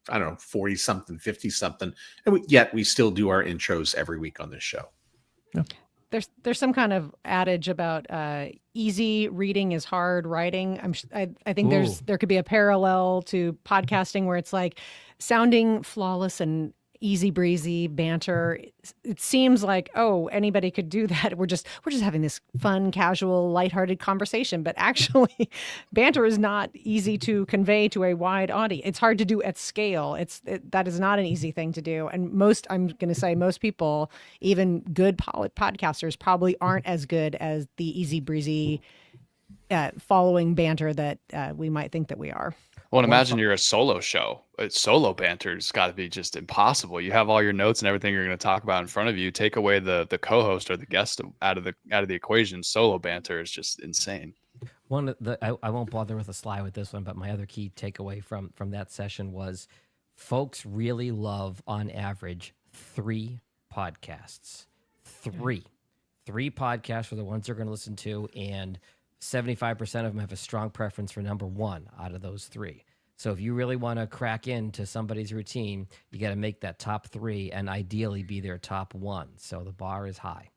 Speaker 2: don't know, 40 something, 50 something. And yet we still do our intros every week on this show.
Speaker 5: Yeah.
Speaker 4: There's some kind of adage about easy reading is hard writing. I think there could be a parallel to podcasting where it's like sounding flawless and easy breezy banter. It seems like, anybody could do that. We're just having this fun, casual, lighthearted conversation. But actually, banter is not easy to convey to a wide audience. It's hard to do at scale. That is not an easy thing to do. And most people, even good podcasters, probably aren't as good as the easy breezy following banter that we might think that we are.
Speaker 3: Well, imagine you're a solo show. Solo banter's got to be just impossible. You have all your notes and everything you're going to talk about in front of you. Take away the co-host or the guest out of the equation. Solo banter is just insane.
Speaker 6: I won't bother with a slide with this one, but my other key takeaway from that session was, folks really love, on average, 3 podcasts. 3 podcasts are the ones they're going to listen to, and 75% of them have a strong preference for number 1 out of those 3. So if you really want to crack into somebody's routine, you got to make that top 3 and ideally be their top 1. So the bar is high.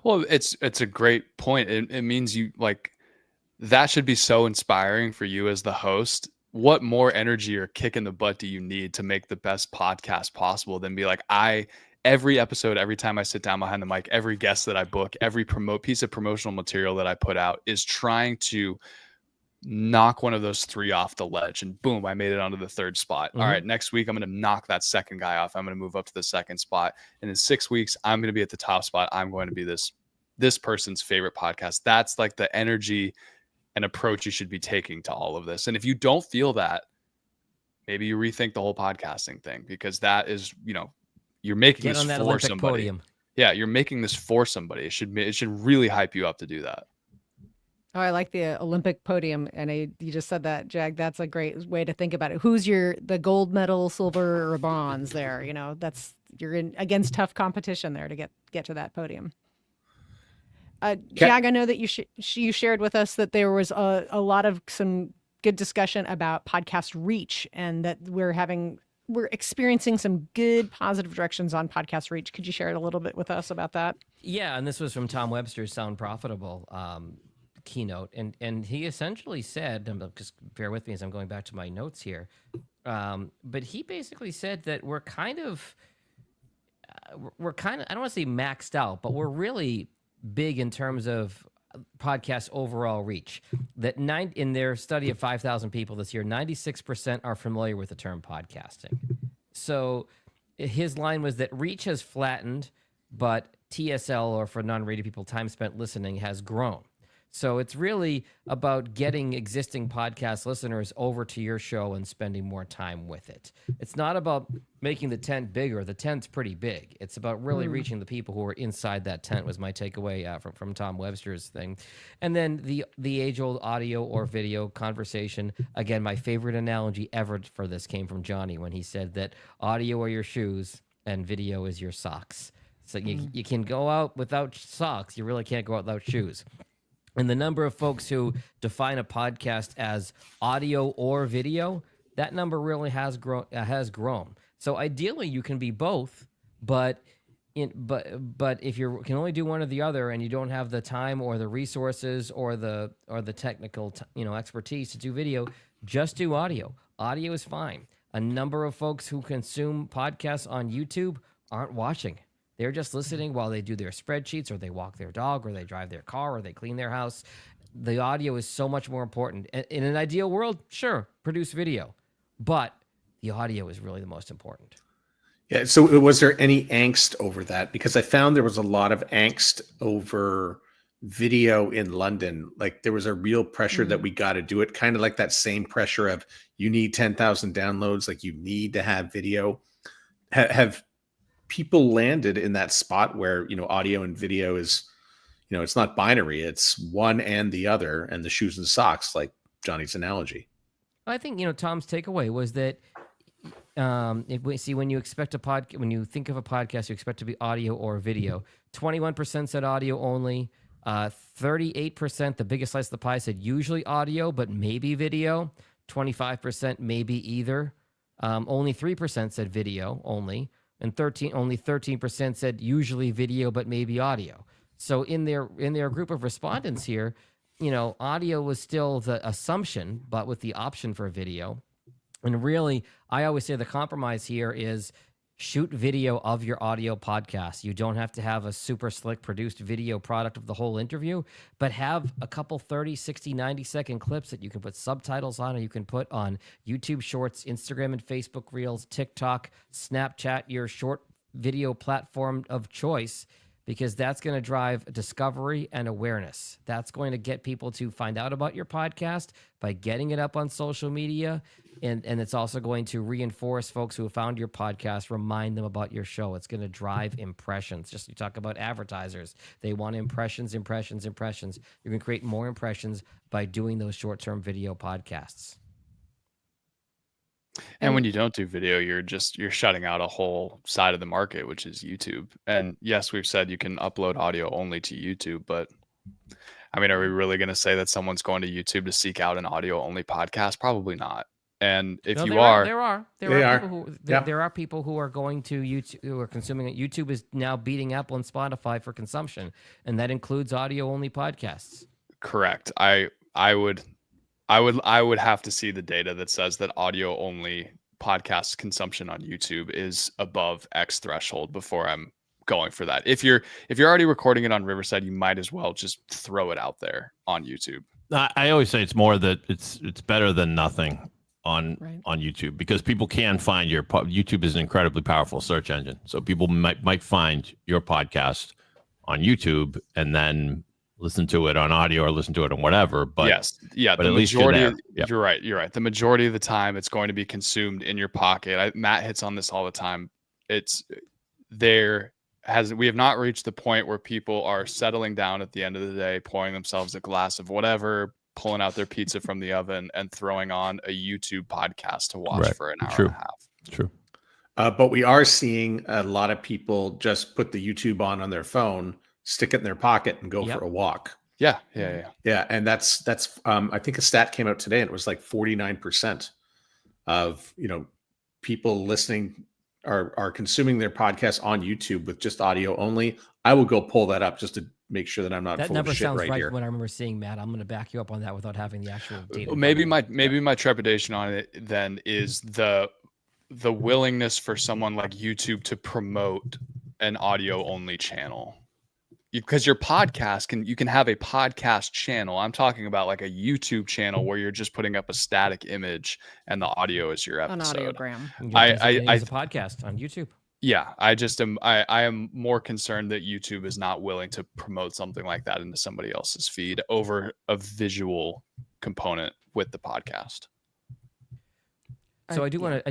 Speaker 3: Well, it's a great point. It means that should be so inspiring for you as the host. What more energy or kick in the butt do you need to make the best podcast possible than be like, every episode, every time I sit down behind the mic, every guest that I book, every piece of promotional material that I put out is trying to knock one of those 3 off the ledge, and boom, I made it onto the 3rd spot. Mm-hmm. All right, next week I'm going to knock that 2nd guy off. I'm going to move up to the 2nd spot, and in 6 weeks I'm going to be at the top spot. I'm going to be this person's favorite podcast. That's like the energy and approach you should be taking to all of this. And if you don't feel that, maybe you rethink the whole podcasting thing, because that is, you're making this for
Speaker 6: Olympic
Speaker 3: somebody.
Speaker 6: Podium.
Speaker 3: Yeah, you're making this for somebody. It should really hype you up to do that.
Speaker 4: Oh, I like the Olympic podium, and you just said that, Jag. That's a great way to think about it. Who's the gold medal, silver, or bronze? There, you're in against tough competition there to get to that podium. Jag, I know that you shared with us that there was a lot of some good discussion about podcast reach, and that we're experiencing some good positive directions on podcast reach. Could you share it a little bit with us about that?
Speaker 6: Yeah, and this was from Tom Webster's Sound Profitable keynote, and he essentially said, just bear with me as I'm going back to my notes here, but he basically said that we're kind of I don't want to say maxed out, but we're really big in terms of podcast overall reach. That in their study of 5,000 people this year, 96% are familiar with the term podcasting. So his line was that reach has flattened, but TSL, or for non-radio people, time spent listening, has grown. So it's really about getting existing podcast listeners over to your show and spending more time with it. It's not about making the tent bigger. The tent's pretty big. It's about really reaching the people who are inside that tent, was my takeaway from Tom Webster's thing. And then the age-old audio or video conversation. Again, my favorite analogy ever for this came from Johnny when he said that audio are your shoes and video is your socks. So you can go out without socks. You really can't go out without shoes. And the number of folks who define a podcast as audio or video, that number really has grown. So ideally, you can be both, but if you can only do one or the other, and you don't have the time or the resources or the technical expertise to do video, just do audio. Audio is fine. A number of folks who consume podcasts on YouTube aren't watching. They're just listening while they do their spreadsheets, or they walk their dog, or they drive their car, or they clean their house. The audio is so much more important. In an ideal world, sure, produce video, but the audio is really the most important.
Speaker 2: Yeah. So was there any angst over that? Because I found there was a lot of angst over video in London. Like there was a real pressure that we got to do it, kind of like that same pressure of you need 10,000 downloads, like you need to have video. Have people landed in that spot where, audio and video is, it's not binary, it's one and the other, and the shoes and socks, like Johnny's analogy?
Speaker 6: I think, Tom's takeaway was that when you expect when you think of a podcast, you expect to be audio or video. 21% said audio only. 38%, the biggest slice of the pie, said usually audio, but maybe video. 25% maybe either. Only 3% said video only. And only 13% said usually video, but maybe audio. So in their group of respondents here, audio was still the assumption, but with the option for video. And really, I always say the compromise here is shoot video of your audio podcast. You don't have to have a super slick produced video product of the whole interview, but have a couple 30, 60, 90-second clips that you can put subtitles on, or you can put on YouTube Shorts, Instagram and Facebook Reels, TikTok, Snapchat, your short video platform of choice, because that's going to drive discovery and awareness. That's going to get people to find out about your podcast by getting it up on social media. And it's also going to reinforce folks who have found your podcast, remind them about your show. It's going to drive impressions. Just you talk about advertisers. They want impressions. You can create more impressions by doing those short-term video podcasts.
Speaker 3: And when you don't do video, you're shutting out a whole side of the market, which is YouTube. And yes, we've said you can upload audio only to YouTube, but I mean, are we really going to say that someone's going to YouTube to seek out an audio only podcast? Probably not. And if there
Speaker 6: are people who are going to YouTube, who are consuming it. YouTube is now beating Apple and Spotify for consumption, and that includes audio only podcasts.
Speaker 3: Correct. I would have to see the data that says that audio only podcast consumption on YouTube is above X threshold before I'm going for that. If you're already recording it on Riverside, you might as well just throw it out there on YouTube.
Speaker 5: I always say it's more that it's better than nothing on YouTube, because people can find YouTube is an incredibly powerful search engine. So people might find your podcast on YouTube and then listen to it on audio or listen to it on whatever. But
Speaker 3: yes, yeah,
Speaker 5: but
Speaker 3: the
Speaker 5: at least
Speaker 3: majority.
Speaker 5: you're
Speaker 3: right. You're right. The majority of the time, it's going to be consumed in your pocket. Matt hits on this all the time. It's there we have not reached the point where people are settling down at the end of the day, pouring themselves a glass of whatever, pulling out their pizza from the oven, and throwing on a YouTube podcast to watch for an hour and a half.
Speaker 5: True.
Speaker 2: But we are seeing a lot of people just put the YouTube on their phone, stick it in their pocket, and go for a walk.
Speaker 3: Yeah.
Speaker 2: And that's I think a stat came out today, and it was like 49% of people listening are consuming their podcast on YouTube with just audio only. I will go pull that up just to make sure that I'm not
Speaker 6: That
Speaker 2: full
Speaker 6: number
Speaker 2: of shit
Speaker 6: sounds right
Speaker 2: here.
Speaker 6: when I remember seeing, Matt. I'm going to back you up on that without having the actual data.
Speaker 3: Maybe my trepidation on it then is the willingness for someone like YouTube to promote an audio only channel. Because your podcast you can have a podcast channel. I'm talking about like a YouTube channel where you're just putting up a static image and the audio is your episode.
Speaker 4: An audiogram.
Speaker 6: It's a podcast on YouTube.
Speaker 3: Yeah, I am more concerned that YouTube is not willing to promote something like that into somebody else's feed over a visual component with the podcast.
Speaker 6: So I do want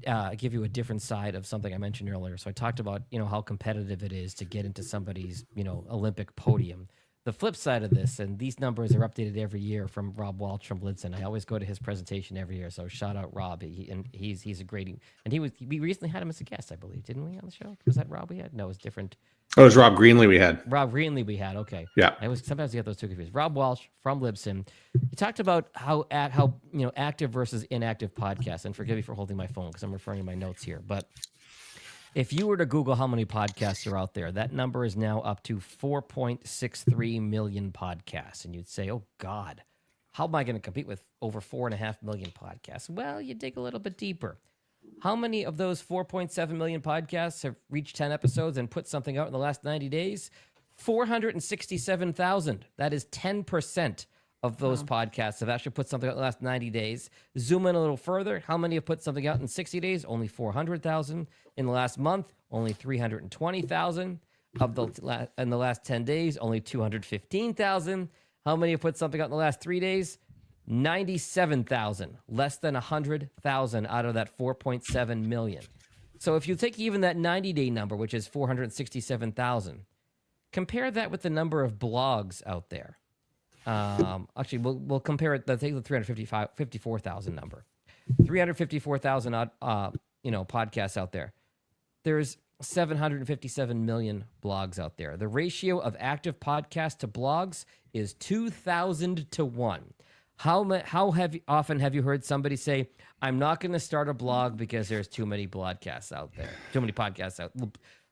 Speaker 6: to give you a different side of something I mentioned earlier. So I talked about how competitive it is to get into somebody's Olympic podium. The flip side of this, and these numbers are updated every year from Rob Walsh from Lidson. I always go to his presentation every year. So shout out Rob. He's a great, and we recently had him as a guest, I believe, didn't we, on the show? Was that Rob we had? No, it was different.
Speaker 2: Oh, it was Rob Greenlee we had.
Speaker 6: Rob Greenlee we had. Okay.
Speaker 2: Yeah.
Speaker 6: Sometimes you get those two confused. Rob Walsh from Libsyn. He talked about how active versus inactive podcasts. And forgive me for holding my phone because I'm referring to my notes here. But if you were to Google how many podcasts are out there, that number is now up to 4.63 million podcasts. And you'd say, oh God, how am I going to compete with over 4.5 million podcasts? Well, you dig a little bit deeper. How many of those 4.7 million podcasts have reached 10 episodes and put something out in the last 90 days? 467,000. That is 10% of those podcasts have actually put something out in the last 90 days. Zoom in a little further. How many have put something out in 60 days? Only 400,000. In the last month, only 320,000. In the last 10 days, only 215,000. How many have put something out in the last 3 days? 97,000, less than 100,000 out of that 4.7 million. So if you take even that 90-day number, which is 467,000, compare that with the number of blogs out there. Actually, we'll compare it. Let's take the 354,000 number. 354,000 podcasts out there. There's 757 million blogs out there. The ratio of active podcasts to blogs is 2,000 to 1. How often have you heard somebody say, I'm not going to start a blog because there's too many podcasts out there? Too many podcasts out. Let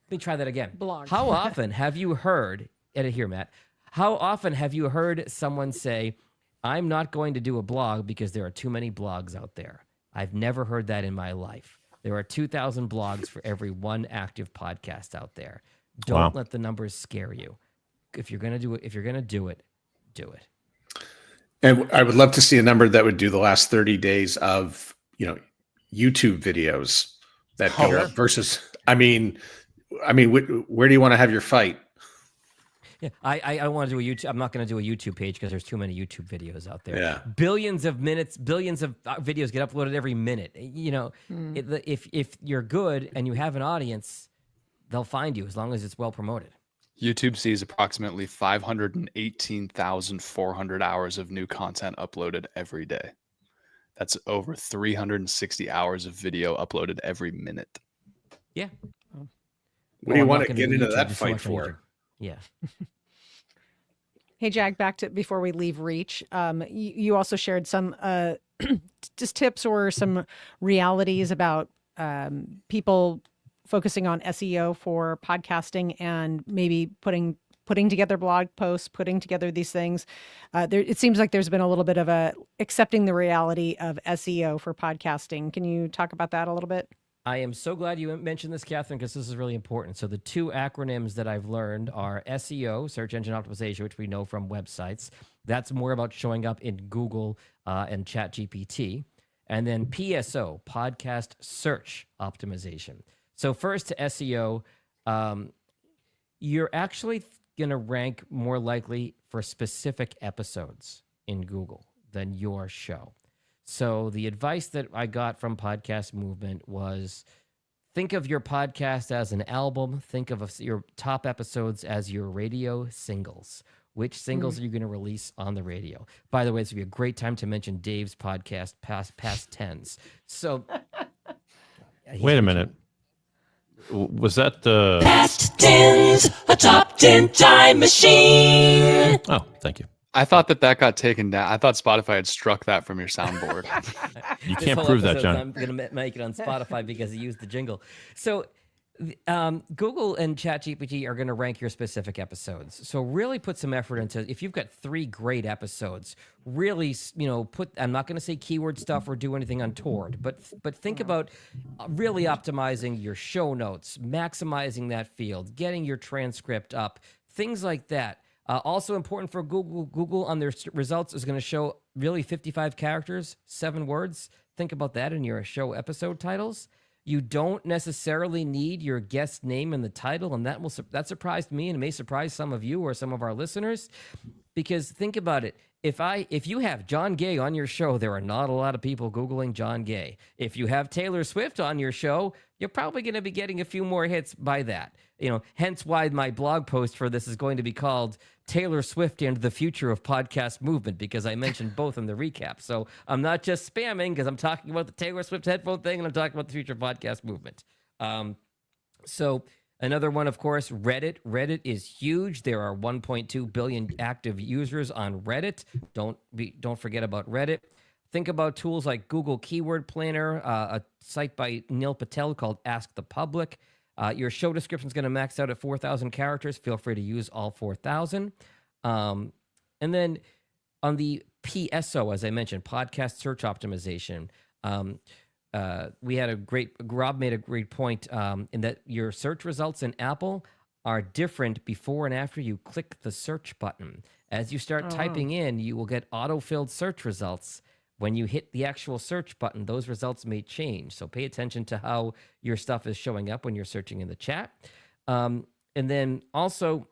Speaker 6: me try that again.
Speaker 4: Blog.
Speaker 6: How often have you heard, edit here, Matt, how often have you heard someone say, I'm not going to do a blog because there are too many blogs out there? I've never heard that in my life. There are 2,000 blogs for every one active podcast out there. Don't let the numbers scare you. If you're going to do it, do it.
Speaker 2: And I would love to see a number that would do the last 30 days of, YouTube videos that go up versus, I mean, where do you want to have your fight?
Speaker 6: Yeah, I want to do a YouTube. I'm not going to do a YouTube page because there's too many YouTube videos out there.
Speaker 2: Yeah.
Speaker 6: Billions of videos get uploaded every minute. If you're good and you have an audience, they'll find you as long as it's well promoted.
Speaker 3: YouTube sees approximately 518,400 hours of new content uploaded every day. That's over 360 hours of video uploaded every minute.
Speaker 6: Yeah.
Speaker 2: What do you want to get into that fight for?
Speaker 6: Yeah.
Speaker 4: Hey, Jag, back to before we leave Reach, you also shared some just tips or some realities about people focusing on SEO for podcasting and maybe putting together blog posts, putting together these things. It seems like there's been a little bit of accepting the reality of SEO for podcasting. Can you talk about that a little bit?
Speaker 6: I am so glad you mentioned this, Catherine, because this is really important. So the two acronyms that I've learned are SEO, search engine optimization, which we know from websites. That's more about showing up in Google and ChatGPT. And then PSO, podcast search optimization. So first to SEO, you're actually going to rank more likely for specific episodes in Google than your show. So the advice that I got from Podcast Movement was think of your podcast as an album. Think of your top episodes as your radio singles. Which singles are you going to release on the radio? By the way, this would be a great time to mention Dave's podcast, Past Tense. So,
Speaker 5: Wait a minute. Was that the
Speaker 7: Past Tens, a top 10 time machine?
Speaker 5: Oh, thank you.
Speaker 3: I thought that got taken down. I thought Spotify had struck that from your soundboard.
Speaker 5: You
Speaker 6: This
Speaker 5: can't
Speaker 6: whole
Speaker 5: prove that,
Speaker 6: episode,
Speaker 5: John.
Speaker 6: I'm going to make it on Spotify because he used the jingle. So, Google and ChatGPT are going to rank your specific episodes. So really put some effort into, if you've got 3 great episodes, really, I'm not going to say keyword stuff or do anything untoward, but think about really optimizing your show notes, maximizing that field, getting your transcript up, things like that. Also important for Google. Google on their results is going to show really 55 characters, 7 words. Think about that in your show episode titles. You don't necessarily need your guest name in the title, and that surprised me, and it may surprise some of you or some of our listeners, because think about it. If you have Jon Gay on your show, there are not a lot of people Googling Jon Gay. If you have Taylor Swift on your show, you're probably going to be getting a few more hits by that. Hence why my blog post for this is going to be called Taylor Swift and the Future of Podcast Movement, because I mentioned both in the recap. So I'm not just spamming, because I'm talking about the Taylor Swift headphone thing, and I'm talking about the Future of Podcast Movement. So another one, of course, Reddit. Reddit is huge. There are 1.2 billion active users on Reddit. Don't forget about Reddit. Think about tools like Google Keyword Planner, a site by Neil Patel called Ask the Public. Your show description is going to max out at 4,000 characters. Feel free to use all 4,000. And then on the PSO, as I mentioned, podcast search optimization, Rob made a great point in that your search results in Apple are different before and after you click the search button. As you start typing in, you will get auto-filled search results. When you hit the actual search button, those results may change. So pay attention to how your stuff is showing up when you're searching in the chat. And then also,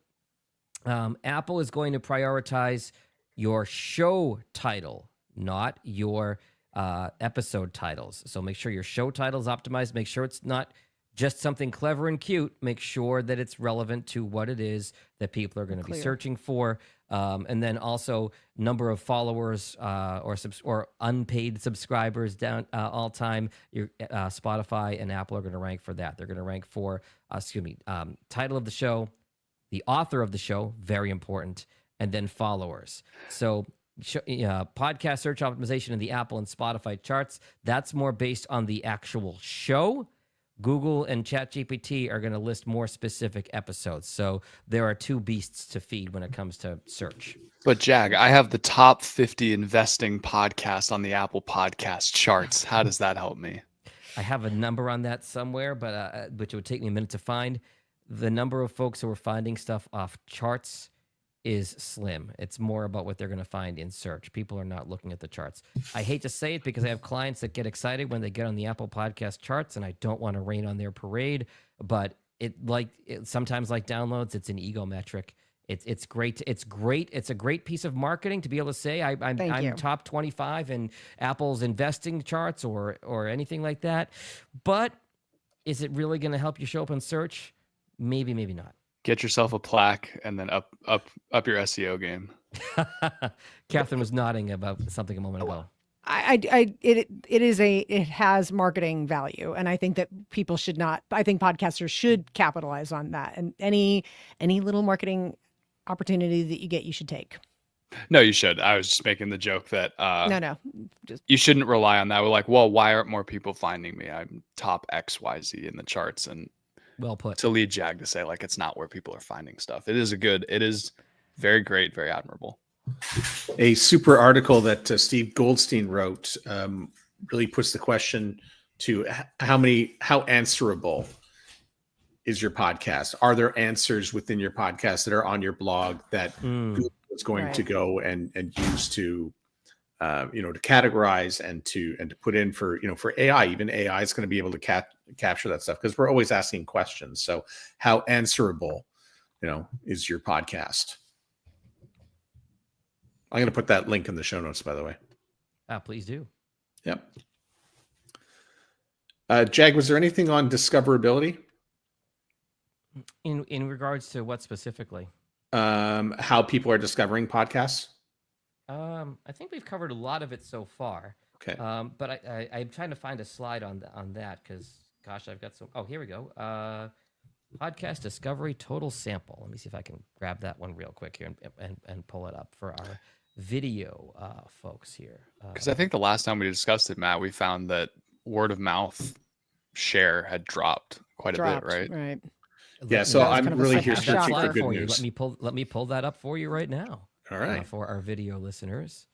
Speaker 6: Apple is going to prioritize your show title, not your episode titles. So make sure your show title is optimized. Make sure it's not just something clever and cute. Make sure that it's relevant to what it is that people are going to be searching for. And then also number of followers or unpaid subscribers down all time. Your Spotify and Apple are going to rank for that. They're going to rank for, title of the show, the author of the show, very important, and then followers. So podcast search optimization in the Apple and Spotify charts, that's more based on the actual show. Google and ChatGPT are going to list more specific episodes. So there are 2 beasts to feed when it comes to search.
Speaker 3: But Jag, I have the top 50 investing podcasts on the Apple podcast charts. How does that help me?
Speaker 6: I have a number on that somewhere, but which it would take me a minute to find. The number of folks who are finding stuff off charts is slim. It's more about what they're going to find in search. People are not looking at the charts. I hate to say it because I have clients that get excited when they get on the Apple podcast charts, and I don't want to rain on their parade, but sometimes like downloads, it's an ego metric. It's great. It's great. It's a great piece of marketing to be able to say I'm top 25 in Apple's investing charts or anything like that. But is it really going to help you show up in search? Maybe, maybe not.
Speaker 3: Get yourself a plaque and then up your SEO game.
Speaker 6: Catherine was nodding about something a moment ago.
Speaker 4: It has marketing value, and I think that people should not. I think podcasters should capitalize on that, and any little marketing opportunity that you get, you should take.
Speaker 3: No, you should. I was just making the joke that
Speaker 4: just
Speaker 3: you shouldn't rely on that. We're like, well, why aren't more people finding me? I'm top XYZ in the charts, and
Speaker 6: well put.
Speaker 3: To lead Jag to say like it's not where people are finding stuff. It is very great, very admirable.
Speaker 2: A super article that Steve Goldstein wrote really puts the question to how answerable is your podcast? Are there answers within your podcast that are on your blog that Google is going to go and use to to categorize and to put in for AI? Even AI is going to be able to capture that stuff because we're always asking questions. So how answerable is your podcast? I'm going to put that link in the show notes, by the way.
Speaker 6: Please do.
Speaker 2: Yep. Jag, was there anything on discoverability?
Speaker 6: In regards to what specifically?
Speaker 2: How people are discovering podcasts?
Speaker 6: I think we've covered a lot of it so far.
Speaker 2: Okay.
Speaker 6: But I'm trying to find a slide on that because, gosh, I've got some. Oh, here we go. Podcast discovery total sample. Let me see if I can grab that one real quick here and pull it up for our video folks here.
Speaker 3: Because I think the last time we discussed it, Matt, we found that word of mouth share had dropped quite a bit, right?
Speaker 4: Right.
Speaker 2: Yeah, so I'm really here
Speaker 6: searching
Speaker 2: searching for good
Speaker 6: for you.
Speaker 2: news.
Speaker 6: Let me pull that up for you right now.
Speaker 2: All right.
Speaker 6: For our video listeners.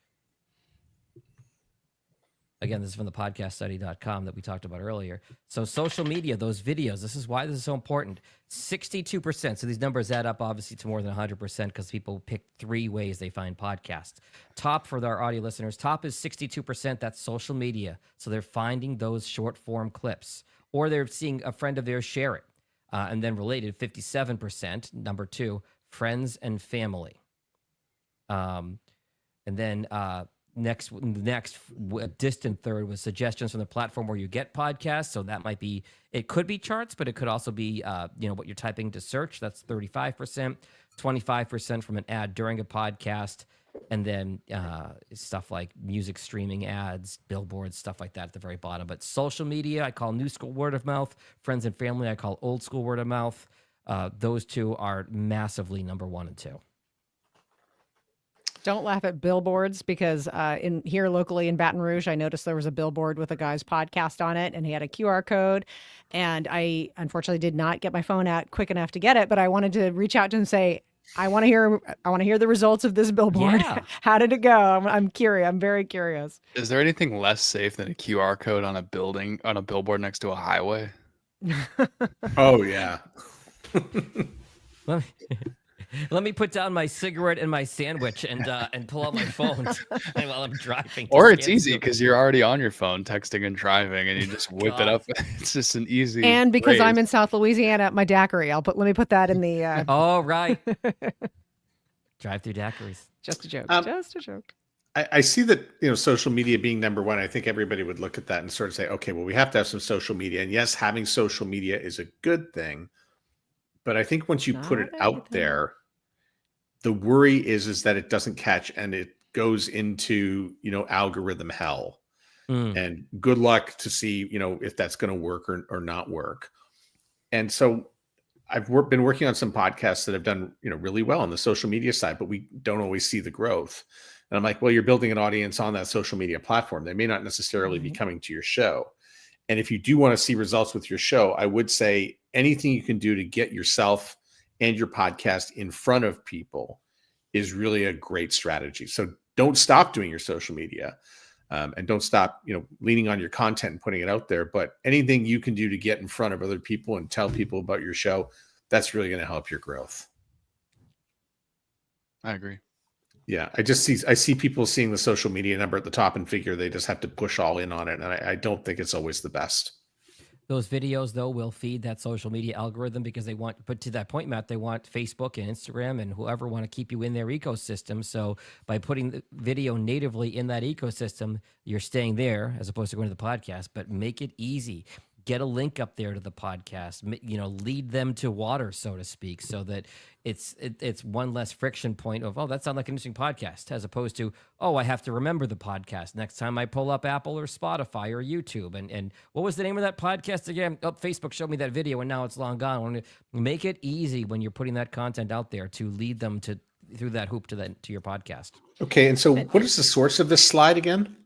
Speaker 6: Again, this is from the podcaststudy.com that we talked about earlier. So social media, those videos, this is why this is so important. 62%. So these numbers add up obviously to more than 100% because people pick 3 ways they find podcasts. Top for our audio listeners, top is 62%. That's social media. So they're finding those short form clips or they're seeing a friend of theirs share it. And then related, 57%. Number 2, friends and family. And then next distant third was suggestions from the platform where you get podcasts. So that might be, it could be charts, but it could also be, what you're typing to search. That's 35%, 25% from an ad during a podcast. And then stuff like music streaming ads, billboards, stuff like that at the very bottom. But social media, I call new school word of mouth. Friends and family, I call old school word of mouth. Those 2 are massively number 1 and 2.
Speaker 4: Don't laugh at billboards because in here locally in Baton Rouge, I noticed there was a billboard with a guy's podcast on it and he had a QR code. And I unfortunately did not get my phone out quick enough to get it, but I wanted to reach out to him and say, I want to hear the results of this billboard.
Speaker 6: Yeah.
Speaker 4: How did it go? I'm curious. I'm very curious.
Speaker 3: Is there anything less safe than a QR code on a billboard next to a highway?
Speaker 2: Oh, yeah.
Speaker 6: Let me put down my cigarette and my sandwich and pull out my phone while I'm driving.
Speaker 3: Or it's easy because you're already on your phone texting and driving and you just whip it up. It's just an easy.
Speaker 4: And because
Speaker 3: raise.
Speaker 4: I'm in South Louisiana, my daiquiri. Let me put that in the.
Speaker 6: Oh, right. Drive through daiquiris.
Speaker 4: Just a joke. Just a joke.
Speaker 2: I see that, social media being number 1. I think everybody would look at that and sort of say, okay, well, we have to have some social media. And yes, having social media is a good thing. But I think once you put it out there, the worry is that it doesn't catch and it goes into, algorithm hell. And good luck to see, if that's going to work or not work. And so I've been working on some podcasts that have done, really well on the social media side, but we don't always see the growth. And I'm like, well, you're building an audience on that social media platform. They may not necessarily be coming to your show. And if you do want to see results with your show, I would say anything you can do to get yourself and your podcast in front of people is really a great strategy. So don't stop doing your social media and don't stop, leaning on your content and putting it out there. But anything you can do to get in front of other people and tell people about your show, that's really going to help your growth.
Speaker 3: I agree.
Speaker 2: Yeah, I see people seeing the social media number at the top and figure they just have to push all in on it. And I don't think it's always the best.
Speaker 6: Those videos, though, will feed that social media algorithm because but to that point, Matt, they want Facebook and Instagram and whoever want to keep you in their ecosystem. So by putting the video natively in that ecosystem, you're staying there as opposed to going to the podcast, but make it easy. Get a link up there to the podcast, lead them to water, so to speak, so that it's one less friction point of, oh, that sounds like an interesting podcast, as opposed to, oh, I have to remember the podcast next time I pull up Apple or Spotify or YouTube. And what was the name of that podcast again? Oh, Facebook showed me that video and now it's long gone. I want to make it easy when you're putting that content out there to lead them through that hoop to your podcast.
Speaker 2: Okay, and so what is the source of this slide again?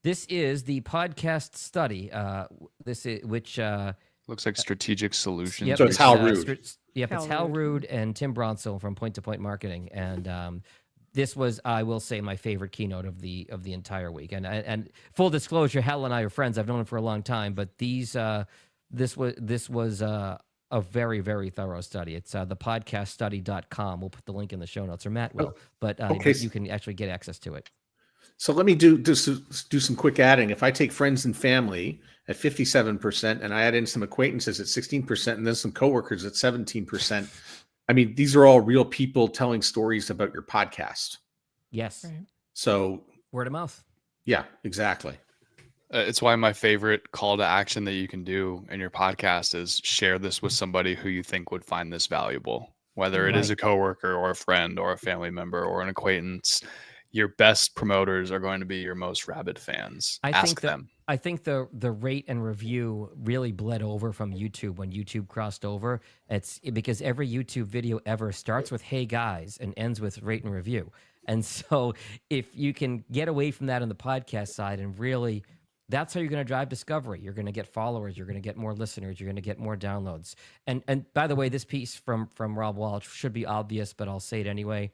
Speaker 6: This is the podcast study. Which
Speaker 3: looks like Strategic Solutions.
Speaker 6: Yep,
Speaker 2: So it's Hal Rude.
Speaker 6: It's Hal Rude and Tim Bronsel from Point to Point Marketing, and this was, I will say, my favorite keynote of the entire week. And full disclosure, Hal and I are friends. I've known him for a long time, but this was a very, very thorough study. It's thepodcaststudy.com. We'll put the link in the show notes, or Matt will, but you can actually get access to it.
Speaker 2: So let me do some quick adding. If I take friends and family at 57% and I add in some acquaintances at 16% and then some coworkers at 17%, I mean, these are all real people telling stories about your podcast.
Speaker 6: Yes.
Speaker 4: Right.
Speaker 2: So
Speaker 6: Word of mouth.
Speaker 2: yeah, exactly.
Speaker 3: It's why my favorite call to action that you can do in your podcast is share this with somebody who you think would find this valuable, whether it is a coworker or a friend or a family member or an acquaintance. Your best promoters are going to be your most rabid fans. Ask them.
Speaker 6: I think the rate and review really bled over from YouTube when YouTube crossed over. It's because every YouTube video ever starts with "Hey guys" and ends with rate and review. And so if you can get away from that on the podcast side and really, that's how you're going to drive discovery. You're going to get followers. You're going to get more listeners. You're going to get more downloads. And by the way, this piece from Rob Walsh should be obvious, but I'll say it anyway.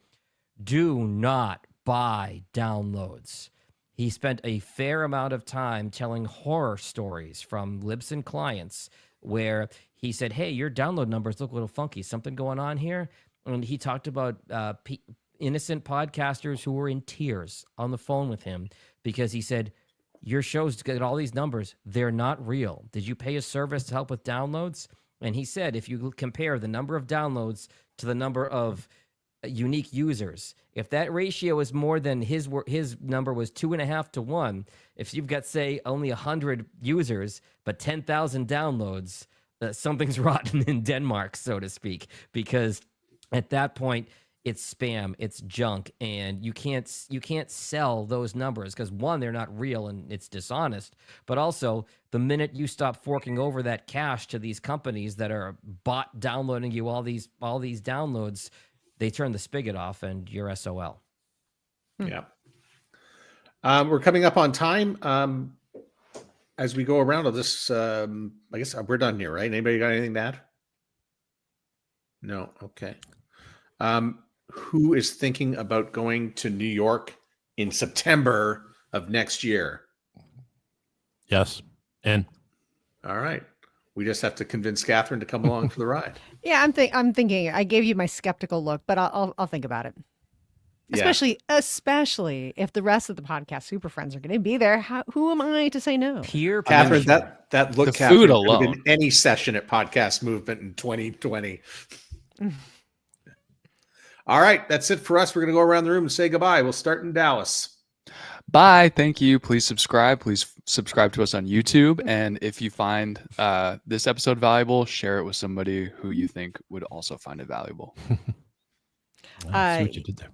Speaker 6: Do not buy downloads. He spent a fair amount of time telling horror stories from Libsyn clients where he said, hey, your download numbers look a little funky. Something going on here? And he talked about innocent podcasters who were in tears on the phone with him because he said, your show's got all these numbers. They're not real. Did you pay a service to help with downloads? And he said, if you compare the number of downloads to the number of unique users, if that ratio is more than his number was 2.5 to 1, if you've got, say, only 100 users but 10,000 downloads, something's rotten in Denmark, so to speak, because at that point it's spam, it's junk, and you can't sell those numbers because, one, they're not real and it's dishonest, but also the minute you stop forking over that cash to these companies that are bot downloading you all these downloads, they turn the spigot off and you're SOL.
Speaker 2: Yeah. We're coming up on time. As we go around, I'll just, I guess we're done here, right? Anybody got anything to add? No. Okay. Who is thinking about going to New York in September of next year?
Speaker 5: Yes. And
Speaker 2: all right. We just have to convince Catherine to come along for the ride.
Speaker 4: Yeah, I'm thinking. I gave you my skeptical look, but I'll think about it.
Speaker 2: Yeah.
Speaker 4: Especially if the rest of the podcast Super Friends are going to be there. Who am I to say no?
Speaker 6: Peer
Speaker 2: Catherine,
Speaker 6: pressure.
Speaker 2: that look,
Speaker 3: The
Speaker 2: Catherine,
Speaker 3: food
Speaker 2: could have
Speaker 3: alone.
Speaker 2: been any session at Podcast Movement in 2020. All right, that's it for us. We're going to go around the room and say goodbye. We'll start in Dallas.
Speaker 3: Bye. Thank you. Please subscribe. Please subscribe to us on YouTube. And if you find this episode valuable, share it with somebody who you think would also find it valuable.
Speaker 5: I see what you did there.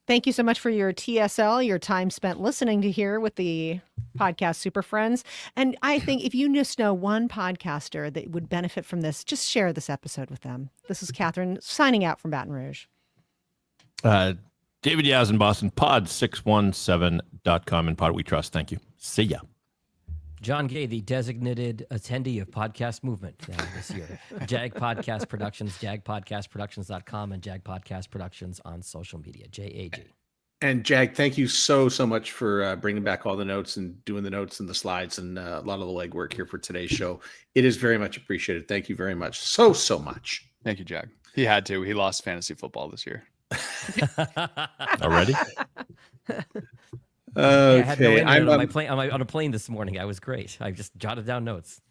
Speaker 4: Thank you so much for your TSL, your time spent listening to here with the podcast Super Friends. And I think if you just know one podcaster that would benefit from this, just share this episode with them. This is Catherine signing out from Baton Rouge.
Speaker 5: David Yaz in Boston, pod617.com and Pod We Trust. Thank you. See ya.
Speaker 6: Jon Gay, the designated attendee of Podcast Movement this year. JAG Podcast Productions, jagpodcastproductions.com, and JAG Podcast Productions on social media. JAG.
Speaker 2: And Jag, thank you so much for bringing back all the notes and doing the notes and the slides and a lot of the legwork here for today's show. It is very much appreciated. Thank you very much. So much.
Speaker 3: Thank you, Jag. He had to. He lost fantasy football this year.
Speaker 5: Already?
Speaker 2: Okay.
Speaker 6: I had no internet on my plane, on a plane this morning. I was great. I just jotted down notes.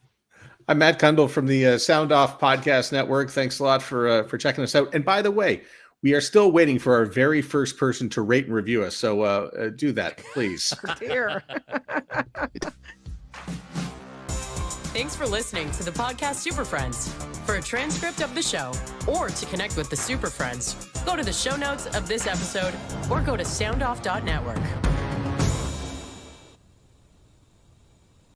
Speaker 2: I'm Matt Kundle from the Sound Off Podcast Network. Thanks a lot for checking us out. And by the way, we are still waiting for our very first person to rate and review us. So do that, please.
Speaker 4: Dear.
Speaker 1: Thanks for listening to the podcast Super Friends. For a transcript of the show or to connect with the Super Friends, go to the show notes of this episode or go to soundoff.network.